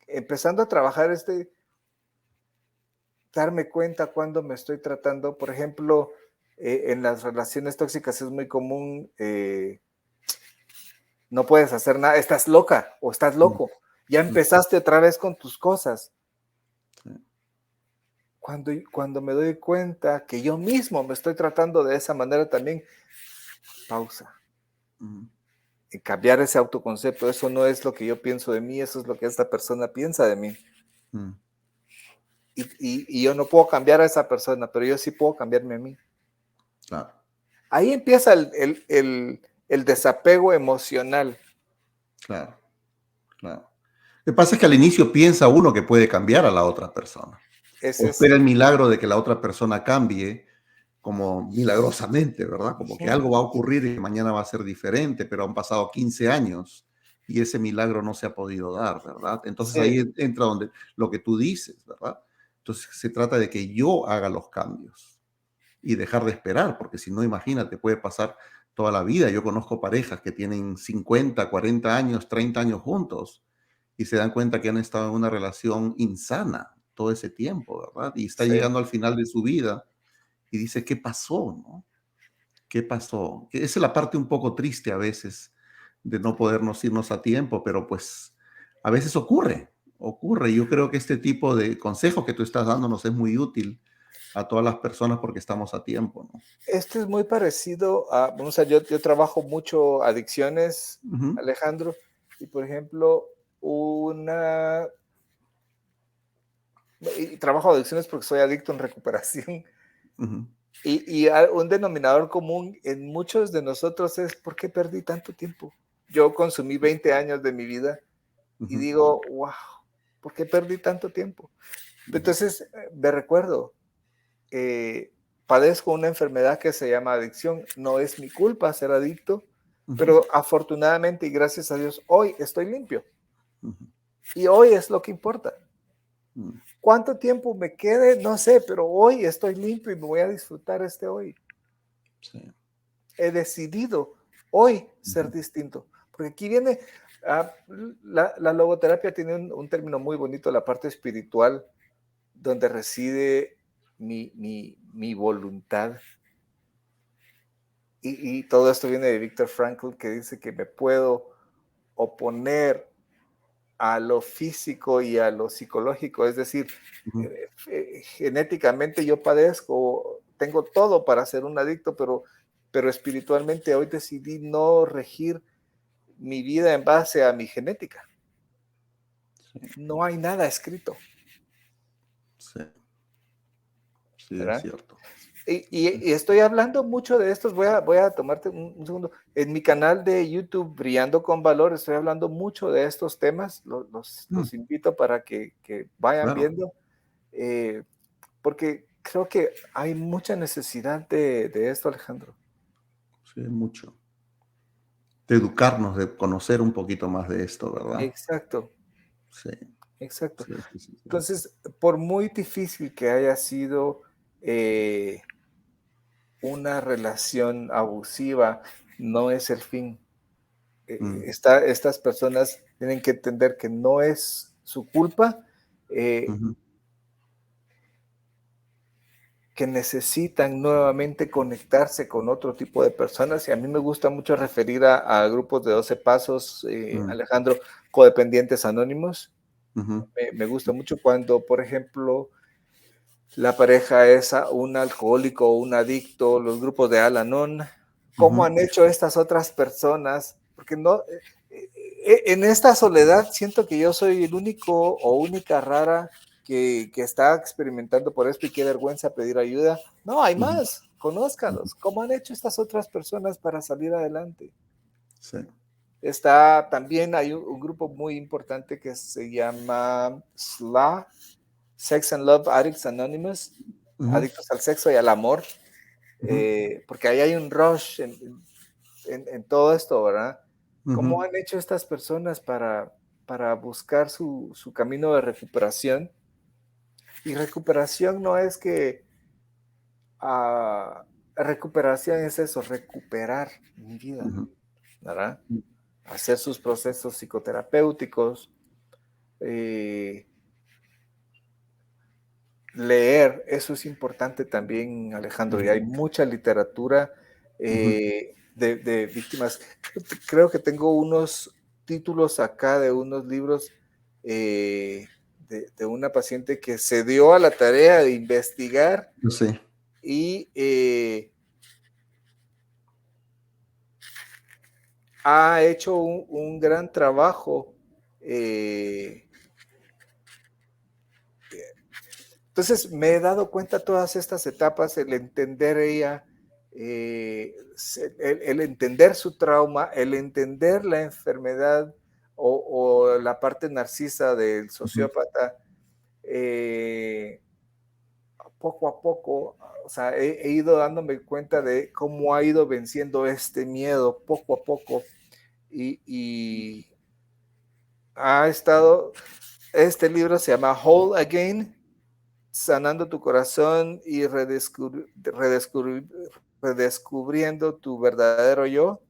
empezando a trabajar darme cuenta cuando me estoy tratando, por ejemplo, en las relaciones tóxicas es muy común, no puedes hacer nada, estás loca o estás Mm, loco, ya mm, empezaste otra vez con tus cosas. sí, Cuando me doy cuenta que yo mismo me estoy tratando de esa manera también, pausa. mm, Y cambiar ese autoconcepto, eso no es lo que yo pienso de mí, eso es lo que esta persona piensa de mí. mm, Y yo no puedo cambiar a esa persona, pero yo sí puedo cambiarme a mí. claro, Ahí empieza el desapego emocional. claro, claro. Lo que pasa es que al inicio piensa uno que puede cambiar a la otra persona, o Ese es, espera el milagro de que la otra persona cambie como milagrosamente, ¿verdad? Como que ujú, algo va a ocurrir y que mañana va a ser diferente, pero han pasado 15 años y ese milagro no se ha podido dar, ¿verdad? Entonces ahí sí, entra donde lo que tú dices, ¿verdad? Entonces se trata de que yo haga los cambios y dejar de esperar, porque si no, imagínate, puede pasar toda la vida. Yo conozco parejas que tienen 50, 40 años, 30 años juntos y se dan cuenta que han estado en una relación insana todo ese tiempo, ¿verdad? Y está sí. llegando al final de su vida y dice, ¿qué pasó? ¿No? ¿Qué pasó? Que esa es la parte un poco triste a veces de no podernos irnos a tiempo, pero pues a veces ocurre, ocurre. Yo creo que este tipo de consejos que tú estás dándonos es muy útil a todas las personas porque estamos a tiempo, ¿no? Esto es muy parecido a, vamos a, yo trabajo mucho adicciones, Ujú, Alejandro, y por ejemplo, una, y trabajo adicciones porque soy adicto en recuperación. ujú, Y un denominador común en muchos de nosotros es, ¿por qué perdí tanto tiempo? Yo consumí 20 años de mi vida y ujú, digo, wow, ¿por qué perdí tanto tiempo? ujú, Entonces, me recuerdo, eh, padezco una enfermedad que se llama adicción. No es mi culpa ser adicto, ujú, pero afortunadamente y gracias a Dios, hoy estoy limpio. ujú, Y hoy es lo que importa. Mm, ¿Cuánto tiempo me quede? No sé, pero hoy estoy limpio y me voy a disfrutar este hoy. sí. He decidido hoy ser Ujú, distinto. Porque aquí viene, ah, la logoterapia tiene un término muy bonito, la parte espiritual, donde reside mi voluntad. Y todo esto viene de Viktor Frankl, que dice que me puedo oponer a lo físico y a lo psicológico, es decir, ujú, genéticamente yo padezco, tengo todo para ser un adicto, pero espiritualmente hoy decidí no regir mi vida en base a mi genética. sí, No hay nada escrito, sí, sí, es ¿verdad? cierto. Y, Sí. y estoy hablando mucho de estos, voy a tomarte un segundo. En mi canal de YouTube, Brillando con Valor, estoy hablando mucho de estos temas. Mm, Los invito para que vayan claro, viendo, eh, porque creo que hay mucha necesidad de esto, Alejandro. sí, mucho. De educarnos, de conocer un poquito más de esto, ¿verdad? Exacto, Sí, exacto. sí, sí, sí, sí. Entonces, por muy difícil que haya sido eh, una relación abusiva, no es el fin. Mm, Estas personas tienen que entender que no es su culpa, eh, ujú, que necesitan nuevamente conectarse con otro tipo de personas. Y a mí me gusta mucho referir a grupos de 12 pasos, mm, Alejandro, codependientes anónimos. ujú, Me gusta mucho cuando, por ejemplo, la pareja es un alcohólico o un adicto, los grupos de Al-Anon. ¿Cómo ujú, han hecho estas otras personas? Porque no, en esta soledad siento que yo soy el único o única rara que está experimentando por esto y qué vergüenza pedir ayuda. No, hay ujú, más, ujú. conózcalos. ¿Cómo han hecho estas otras personas para salir adelante? Sí. Está también, hay un grupo muy importante que se llama SLA, Sex and Love Addicts Anonymous, Ujú, adictos al sexo y al amor, ujú, porque ahí hay un rush en todo esto, ¿verdad? ¿Cómo ujú, han hecho estas personas para buscar su camino de recuperación? Y recuperación no es que recuperación es eso, recuperar mi vida, ujú, ¿verdad? Hacer sus procesos psicoterapéuticos, eh, leer, eso es importante también, Alejandro, y ujú, hay mucha literatura ujú, de víctimas. Creo que tengo unos títulos acá de unos libros de una paciente que se dio a la tarea de investigar yo sé. y ha hecho un gran trabajo. eh, Entonces me he dado cuenta todas estas etapas, el entender ella, el entender su trauma, el entender la enfermedad o la parte narcisa del Ujú, sociópata, eh, poco a poco, o sea, he ido dándome cuenta de cómo ha ido venciendo este miedo poco a poco y ha estado, este libro se llama Whole Again, sanando tu corazón y redescubriendo tu verdadero yo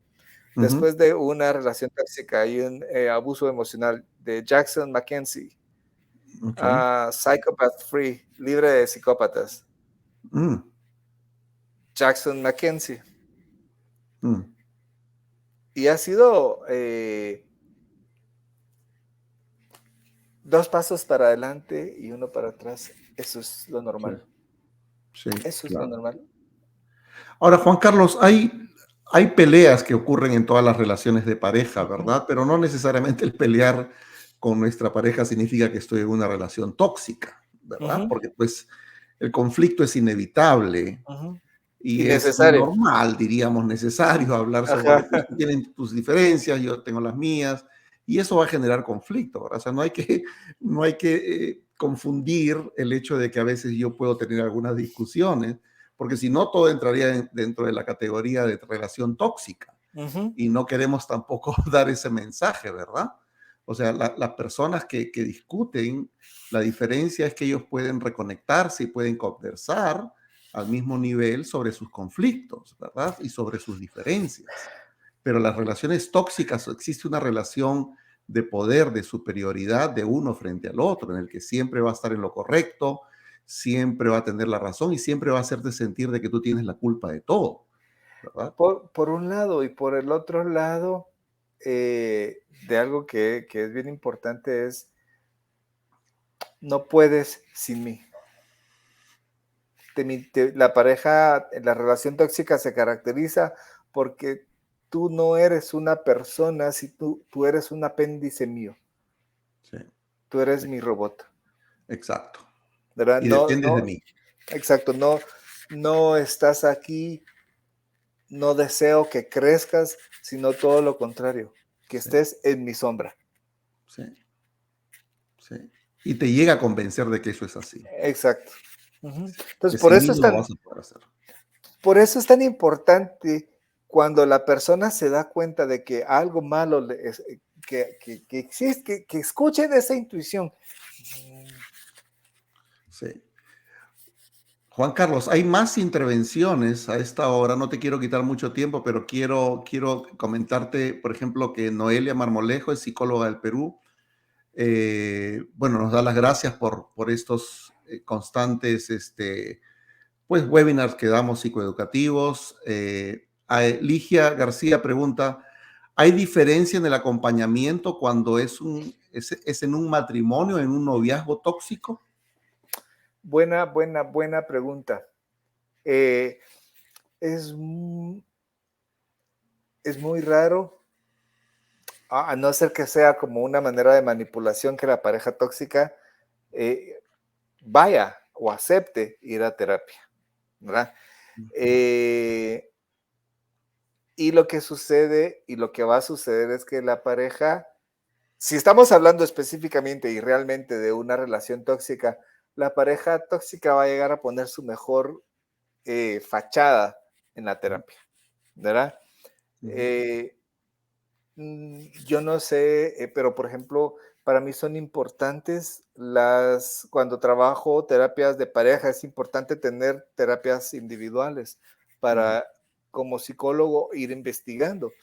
ujú, después de una relación tóxica y un abuso emocional de Jackson Mackenzie. ok. Psychopath Free, libre de psicópatas. Mm, Jackson Mackenzie. mm, Y ha sido dos pasos para adelante y uno para atrás. Eso es lo sí, normal. sí, Eso es lo claro. normal. Ahora, Juan Carlos, hay peleas que ocurren en todas las relaciones de pareja, Ujú, ¿verdad? Pero no necesariamente el pelear con nuestra pareja significa que estoy en una relación tóxica, ¿verdad? ujú, Porque pues el conflicto es inevitable ujú. y es Innecesario. normal, diríamos, necesario hablar sobre, Ajá. pues tú tienes tus diferencias, yo tengo las mías, y eso va a generar conflicto, ¿verdad? O sea, no hay que confundir el hecho de que a veces yo puedo tener algunas discusiones, porque si no, todo entraría dentro de la categoría de relación tóxica, Ujú, y no queremos tampoco dar ese mensaje, ¿verdad? O sea, las personas que discuten, la diferencia es que ellos pueden reconectarse y pueden conversar al mismo nivel sobre sus conflictos, ¿verdad? Y sobre sus diferencias. Pero las relaciones tóxicas, existe una relación de poder, de superioridad de uno frente al otro, en el que siempre va a estar en lo correcto, siempre va a tener la razón y siempre va a hacerte sentir de que tú tienes la culpa de todo, ¿verdad? Por un lado, y por el otro lado, de algo que es bien importante es, no puedes sin mí. La pareja, la relación tóxica se caracteriza porque tú no eres una persona, si tú eres un apéndice mío, Sí, tú eres mi robot, exacto. ¿verdad? Y dependes de No, mí. exacto, no estás aquí, no deseo que crezcas, sino todo lo contrario, que Sí, estés en mi sombra. sí, sí. Y te llega a convencer de que eso es así. Exacto. Ujú. Entonces, Que sin mí no lo vas a poder hacer. por eso es tan importante cuando la persona se da cuenta de que algo malo que existe, que escuchen esa intuición. Sí. Juan Carlos, hay más intervenciones a esta hora. No te quiero quitar mucho tiempo, pero quiero comentarte, por ejemplo, que Noelia Marmolejo es psicóloga del Perú. Bueno, nos da las gracias por estos constantes pues, webinars que damos psicoeducativos. A Ligia García pregunta, ¿hay diferencia en el acompañamiento cuando es en un matrimonio, en un noviazgo tóxico? Buena pregunta. Eh, es, es muy raro, a no ser que sea como una manera de manipulación que la pareja tóxica eh, vaya o acepte ir a terapia, ¿verdad? Eh, y lo que sucede y lo que va a suceder es que la pareja, si estamos hablando específicamente y realmente de una relación tóxica, la pareja tóxica va a llegar a poner su mejor fachada en la terapia, ¿verdad? Ujú, Eh, yo no sé, pero por ejemplo, para mí son importantes cuando trabajo terapias de pareja, es importante tener terapias individuales ujú, para, como psicólogo, ir investigando.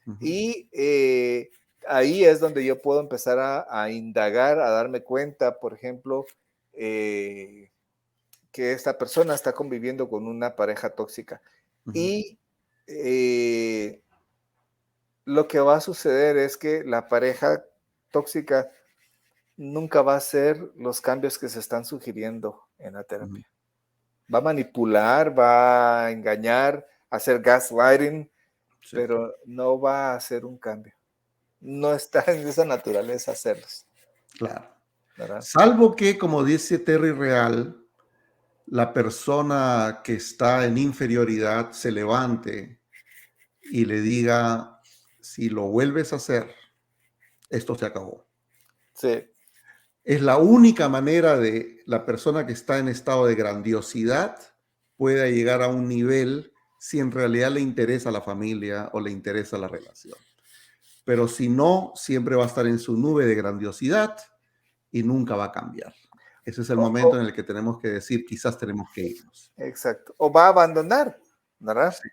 ujú, Y ahí es donde yo puedo empezar a indagar, a darme cuenta, por ejemplo, eh, que esta persona está conviviendo con una pareja tóxica. ujú, Y lo que va a suceder es que la pareja tóxica nunca va a hacer los cambios que se están sugiriendo en la ujú. terapia. Va a manipular, va a engañar, a hacer gaslighting, Sí, pero no va a hacer un cambio. No está en esa naturaleza hacerlos, claro. ¿verdad? Salvo que, como dice Terry Real, la persona que está en inferioridad se levante y le diga, si lo vuelves a hacer, esto se acabó. Sí, Es la única manera de la persona que está en estado de grandiosidad pueda llegar a un nivel si en realidad le interesa la familia o le interesa la relación. Pero si no, siempre va a estar en su nube de grandiosidad y nunca va a cambiar. Ese es el o- momento o- en el que tenemos que decir, quizás tenemos que irnos. exacto. O va a abandonar, ¿verdad? Sí.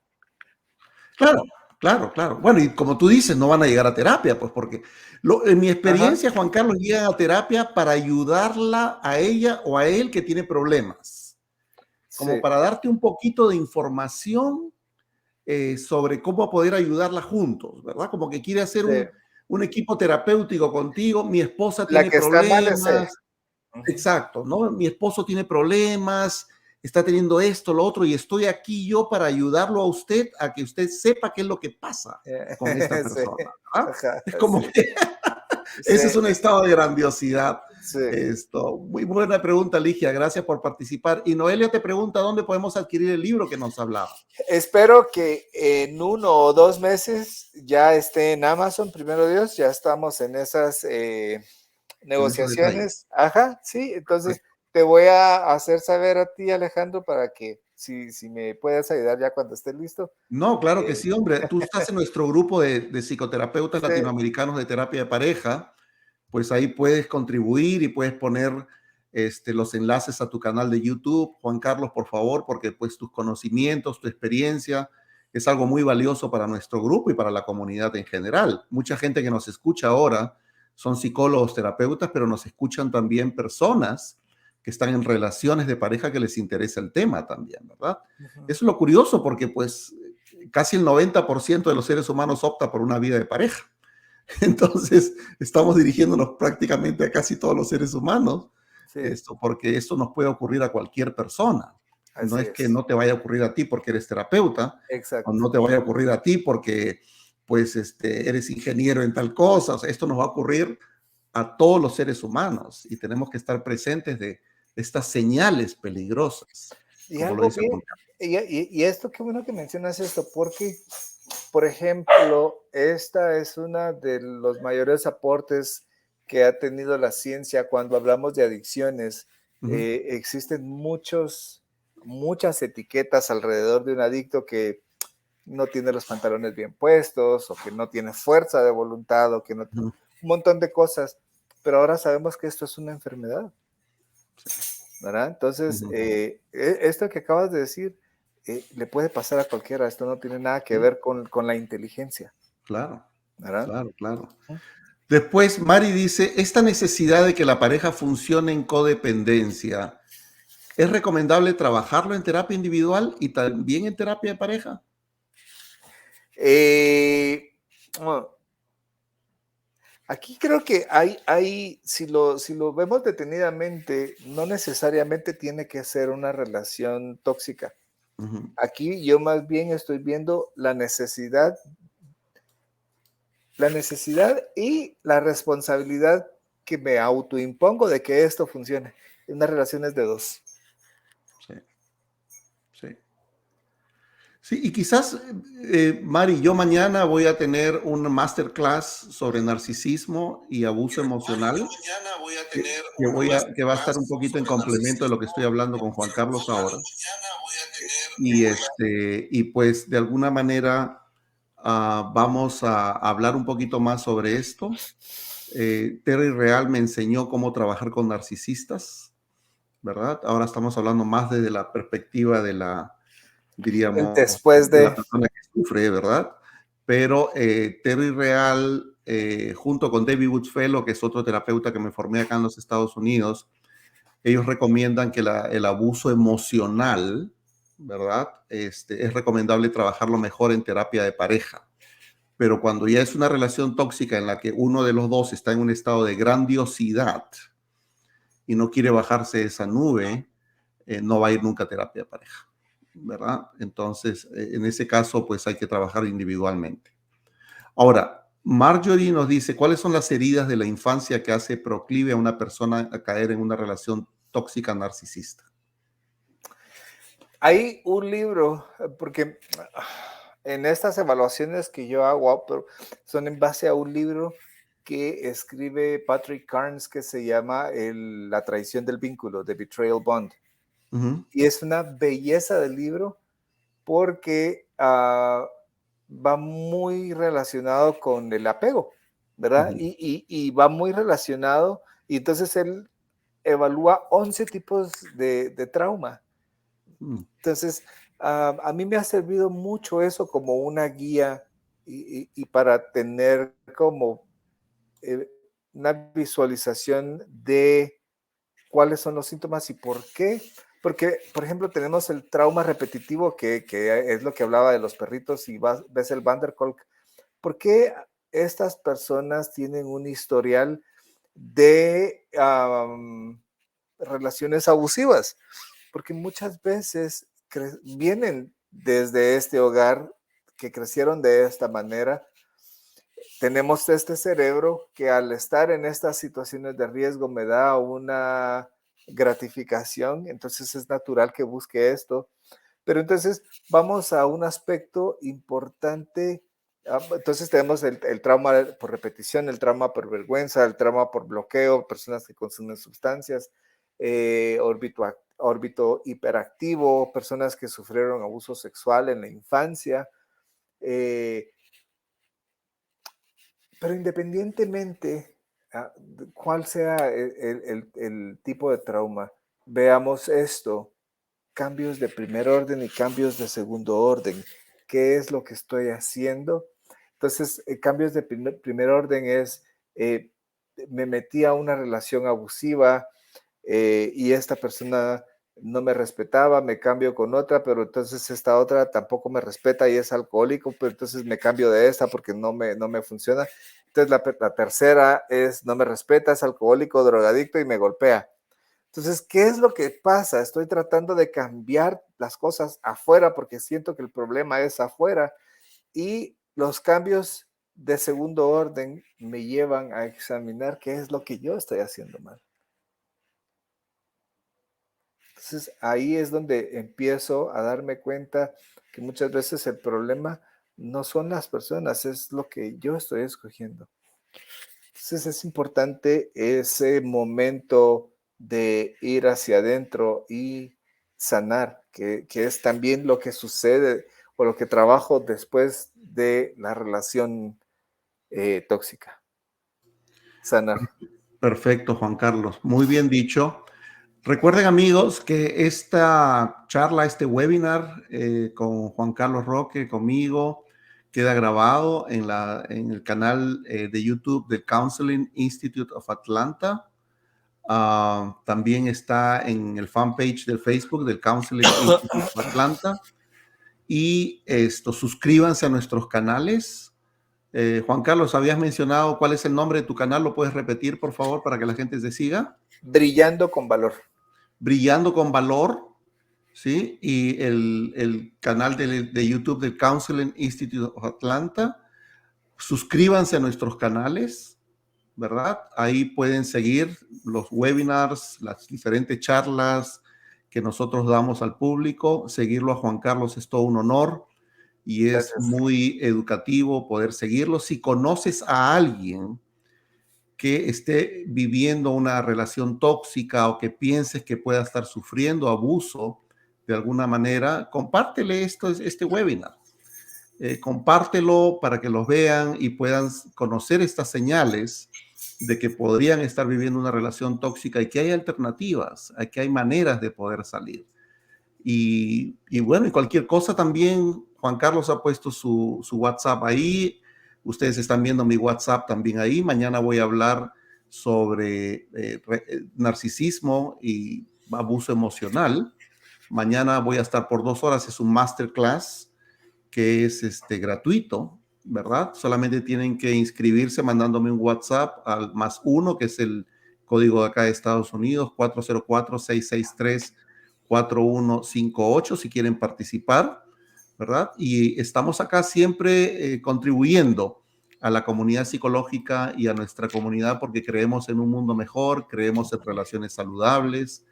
Claro, claro, claro. Bueno, y como tú dices, no van a llegar a terapia, pues porque en mi Ajá, experiencia, Juan Carlos, llegan a terapia para ayudarla a ella o a él que tiene problemas, como sí, para darte un poquito de información sobre cómo poder ayudarla juntos, ¿verdad? Como que quiere hacer sí. un equipo terapéutico contigo. Mi esposa La tiene que está mal es él. problemas. Ujú. Exacto, ¿no? Mi esposo tiene problemas, está teniendo esto, lo otro, y estoy aquí yo para ayudarlo a usted a que usted sepa qué es lo que pasa con esta Sí, persona, ¿verdad? ajá, Es como sí, que sí, ese es un estado de grandiosidad. sí. Esto, muy buena pregunta, Ligia, gracias por participar. Y Noelia te pregunta dónde podemos adquirir el libro que nos hablaba. Espero que en 1 o 2 meses ya esté en Amazon, primero Dios, ya estamos en esas En esos detalles. negociaciones. Ajá, sí, entonces Correcto. te voy a hacer saber a ti, Alejandro, para que si me puedas ayudar ya cuando esté listo. No, claro que Eh, sí, hombre. Tú estás en nuestro grupo de psicoterapeutas sí, latinoamericanos de terapia de pareja. pues ahí puedes contribuir y puedes poner los enlaces a tu canal de YouTube, Juan Carlos, por favor, porque pues tus conocimientos, tu experiencia es algo muy valioso para nuestro grupo y para la comunidad en general. Mucha gente que nos escucha ahora son psicólogos, terapeutas, pero nos escuchan también personas que están en relaciones de pareja que les interesa el tema también, ¿verdad? Ujú. Eso es lo curioso porque pues casi el 90% de los seres humanos opta por una vida de pareja. Entonces, estamos dirigiéndonos prácticamente a casi todos los seres humanos, Sí, porque esto nos puede ocurrir a cualquier persona. No así es que es. no te vaya a ocurrir a ti porque eres terapeuta, o Exacto. no te vaya a ocurrir a ti porque pues eres ingeniero en tal cosa. O sea, esto nos va a ocurrir a todos los seres humanos y tenemos que estar presentes de estas señales peligrosas, Y como lo algo dice bien, Juan Carlos. y esto, qué bueno que mencionas esto, porque, por ejemplo, esta es una de los mayores aportes que ha tenido la ciencia cuando hablamos de adicciones. Ujú, Existen muchas etiquetas alrededor de un adicto que no tiene los pantalones bien puestos, o que no tiene fuerza de voluntad, o que no, ujú, un montón de cosas, pero ahora sabemos que esto es una enfermedad, ¿verdad? Entonces, ujú, esto que acabas de decir le puede pasar a cualquiera, esto no tiene nada que sí, ver con la inteligencia, claro, ¿verdad? claro, claro. Después, Mari dice, esta necesidad de que la pareja funcione en codependencia, ¿es recomendable trabajarlo en terapia individual y también en terapia de pareja? Eh, bueno, aquí creo que si lo vemos detenidamente, no necesariamente tiene que ser una relación tóxica. Ujú, Aquí yo más bien estoy viendo la necesidad y la responsabilidad que me autoimpongo de que esto funcione. Una relación es de dos. sí, sí. Sí, y quizás, Mari, yo mañana voy a tener un masterclass sobre narcisismo y abuso Mari, yo emocional mañana voy a que, tener que una que va a estar un masterclass poquito en sobre complemento de lo que narcisismo estoy hablando y con Juan abuso Carlos emocional. ahora. Mañana voy a tener Y, una... y pues de alguna manera vamos a hablar un poquito más sobre esto. Terry Real me enseñó cómo trabajar con narcisistas, ¿verdad? Ahora estamos hablando más desde la perspectiva de la, diríamos, Después de la de... persona que sufre, ¿verdad? Pero Terry Real, junto con David Woodfellow, que es otro terapeuta que me formé acá en los Estados Unidos, ellos recomiendan que el abuso emocional, ¿verdad? Es recomendable trabajarlo mejor en terapia de pareja. Pero cuando ya es una relación tóxica en la que uno de los dos está en un estado de grandiosidad y no quiere bajarse de esa nube, no va a ir nunca a terapia de pareja, ¿verdad? Entonces, en ese caso, pues hay que trabajar individualmente. Ahora, Marjorie nos dice, ¿cuáles son las heridas de la infancia que hace proclive a una persona a caer en una relación tóxica narcisista? Hay un libro, porque en estas evaluaciones que yo hago pero son en base a un libro que escribe Patrick Carnes que se llama La traición del vínculo, The Betrayal Bond. Ujú, Y es una belleza del libro porque va muy relacionado con el apego, ¿verdad? ujú, Y va muy relacionado, y entonces él evalúa 11 tipos de trauma. mm, Entonces, a mí me ha servido mucho eso como una guía y para tener como eh, una visualización de cuáles son los síntomas y por qué. Porque, por ejemplo, tenemos el trauma repetitivo, que es lo que hablaba de los perritos, y ves el Van der Kolk. ¿Por qué estas personas tienen un historial de relaciones abusivas? Porque muchas veces vienen desde este hogar, que crecieron de esta manera. Tenemos este cerebro que al estar en estas situaciones de riesgo me da una gratificación, entonces es natural que busque esto. Pero entonces vamos a un aspecto importante. Entonces tenemos el trauma por repetición, el trauma por vergüenza, el trauma por bloqueo, personas que consumen sustancias, órbito hiperactivo, personas que sufrieron abuso sexual en la infancia. eh, pero independientemente, cuál sea el tipo de trauma. Veamos esto, cambios de primer orden y cambios de segundo orden. ¿Qué es lo que estoy haciendo? Entonces, cambios de primer orden es, eh, me metí a una relación abusiva, y esta persona no me respetaba, me cambio con otra, pero entonces esta otra tampoco me respeta y es alcohólico, pero entonces me cambio de esta porque no me funciona. Entonces la tercera es, no me respeta, es alcohólico, drogadicto y me golpea. Entonces, ¿qué es lo que pasa? Estoy tratando de cambiar las cosas afuera porque siento que el problema es afuera, y los cambios de segundo orden me llevan a examinar qué es lo que yo estoy haciendo mal. Entonces ahí es donde empiezo a darme cuenta que muchas veces el problema no son las personas, es lo que yo estoy escogiendo. Entonces es importante ese momento de ir hacia adentro y sanar, que es también lo que sucede o lo que trabajo después de la relación tóxica. Sanar. Perfecto, Juan Carlos. Muy bien dicho. Recuerden, amigos, que esta charla, este webinar con Juan Carlos Roque, conmigo, queda grabado en el canal de YouTube del Counseling Institute of Atlanta. También está en el fanpage del Facebook del Counseling Institute of Atlanta. Y suscríbanse a nuestros canales. Juan Carlos, habías mencionado cuál es el nombre de tu canal. ¿Lo puedes repetir, por favor, para que la gente se siga? Brillando con valor. Brillando con valor, ¿sí? Y el canal de YouTube del Counseling Institute of Atlanta. Suscríbanse a nuestros canales, ¿verdad? Ahí pueden seguir los webinars, las diferentes charlas que nosotros damos al público. Seguirlo a Juan Carlos es todo un honor y es Gracias. muy educativo poder seguirlo. Si conoces a alguien que esté viviendo una relación tóxica o que pienses que pueda estar sufriendo abuso de alguna manera, compártele este webinar. Compártelo para que los vean y puedan conocer estas señales de que podrían estar viviendo una relación tóxica y que hay alternativas, que hay maneras de poder salir. Y bueno, y cualquier cosa también, Juan Carlos ha puesto su WhatsApp ahí. Ustedes están viendo mi WhatsApp también ahí. Mañana voy a hablar sobre narcisismo y abuso emocional. Mañana voy a estar por 2 horas. Es un masterclass que es gratuito, ¿verdad? Solamente tienen que inscribirse mandándome un WhatsApp al +1, que es el código de acá de Estados Unidos, 404-663-4158, si quieren participar, ¿verdad? Y estamos acá siempre contribuyendo a la comunidad psicológica y a nuestra comunidad porque creemos en un mundo mejor, creemos en relaciones saludables,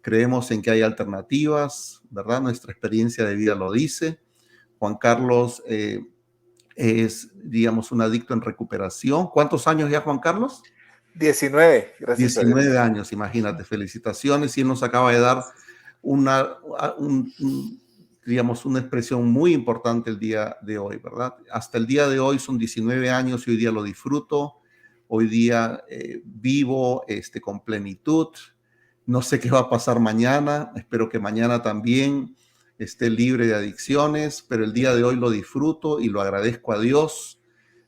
creemos en que hay alternativas, ¿verdad? Nuestra experiencia de vida lo dice. Juan Carlos es, digamos, un adicto en recuperación. ¿Cuántos años ya, Juan Carlos? 19, gracias a 19 Dios. años, imagínate, felicitaciones. Y él nos acaba de dar digamos, una expresión muy importante el día de hoy, ¿verdad? Hasta el día de hoy son 19 años y hoy día lo disfruto. Hoy día vivo con plenitud. No sé qué va a pasar mañana. Espero que mañana también esté libre de adicciones, pero el día de hoy lo disfruto y lo agradezco a Dios,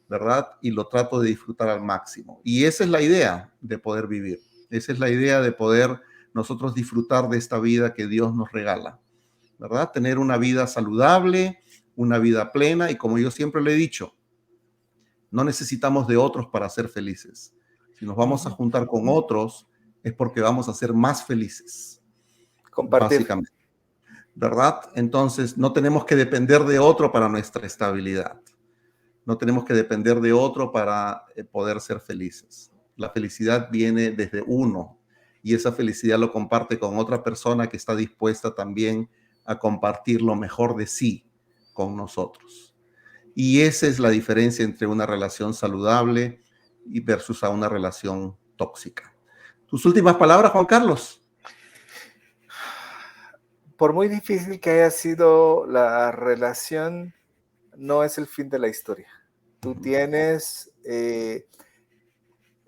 ¿verdad? Y lo trato de disfrutar al máximo. Y esa es la idea de poder vivir. Esa es la idea de poder nosotros disfrutar de esta vida que Dios nos regala, ¿verdad? Tener una vida saludable, una vida plena y como yo siempre le he dicho, no necesitamos de otros para ser felices. Si nos vamos a juntar con otros es porque vamos a ser más felices, Compartir. básicamente, ¿verdad? Entonces, no tenemos que depender de otro para nuestra estabilidad. No tenemos que depender de otro para poder ser felices. La felicidad viene desde uno y esa felicidad lo comparte con otra persona que está dispuesta también a compartir lo mejor de sí con nosotros. Y esa es la diferencia entre una relación saludable y versus a una relación tóxica. ¿Tus últimas palabras, Juan Carlos? Por muy difícil que haya sido la relación, no es el fin de la historia. Tú tienes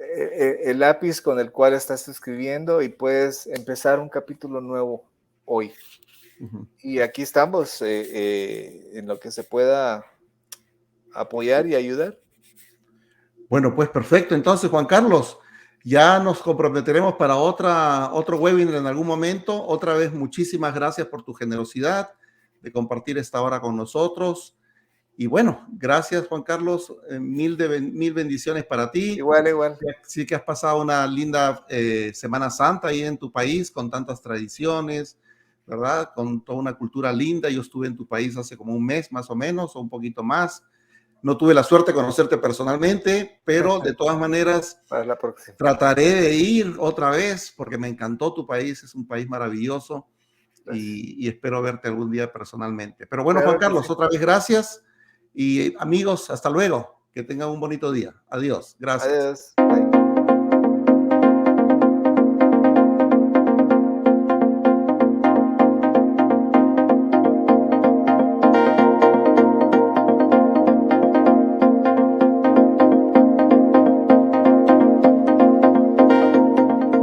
el lápiz con el cual estás escribiendo y puedes empezar un capítulo nuevo hoy. Y aquí estamos en lo que se pueda apoyar y ayudar. Bueno, pues perfecto. Entonces, Juan Carlos, ya nos comprometeremos para otro webinar en algún momento. Otra vez, muchísimas gracias por tu generosidad de compartir esta hora con nosotros. Y bueno, gracias, Juan Carlos. Mil bendiciones para ti. Igual. Sí que has pasado una linda Semana Santa ahí en tu país con tantas tradiciones, ¿verdad? Con toda una cultura linda. Yo estuve en tu país hace como un mes más o menos, o un poquito más. No tuve la suerte de conocerte personalmente, pero de todas maneras Para la próxima. trataré de ir otra vez porque me encantó tu país, es un país maravilloso y espero verte algún día personalmente. Pero bueno, Claro Juan que Carlos, sí. otra vez gracias y amigos, hasta luego. Que tengan un bonito día. Adiós. Gracias. Adiós. Bye.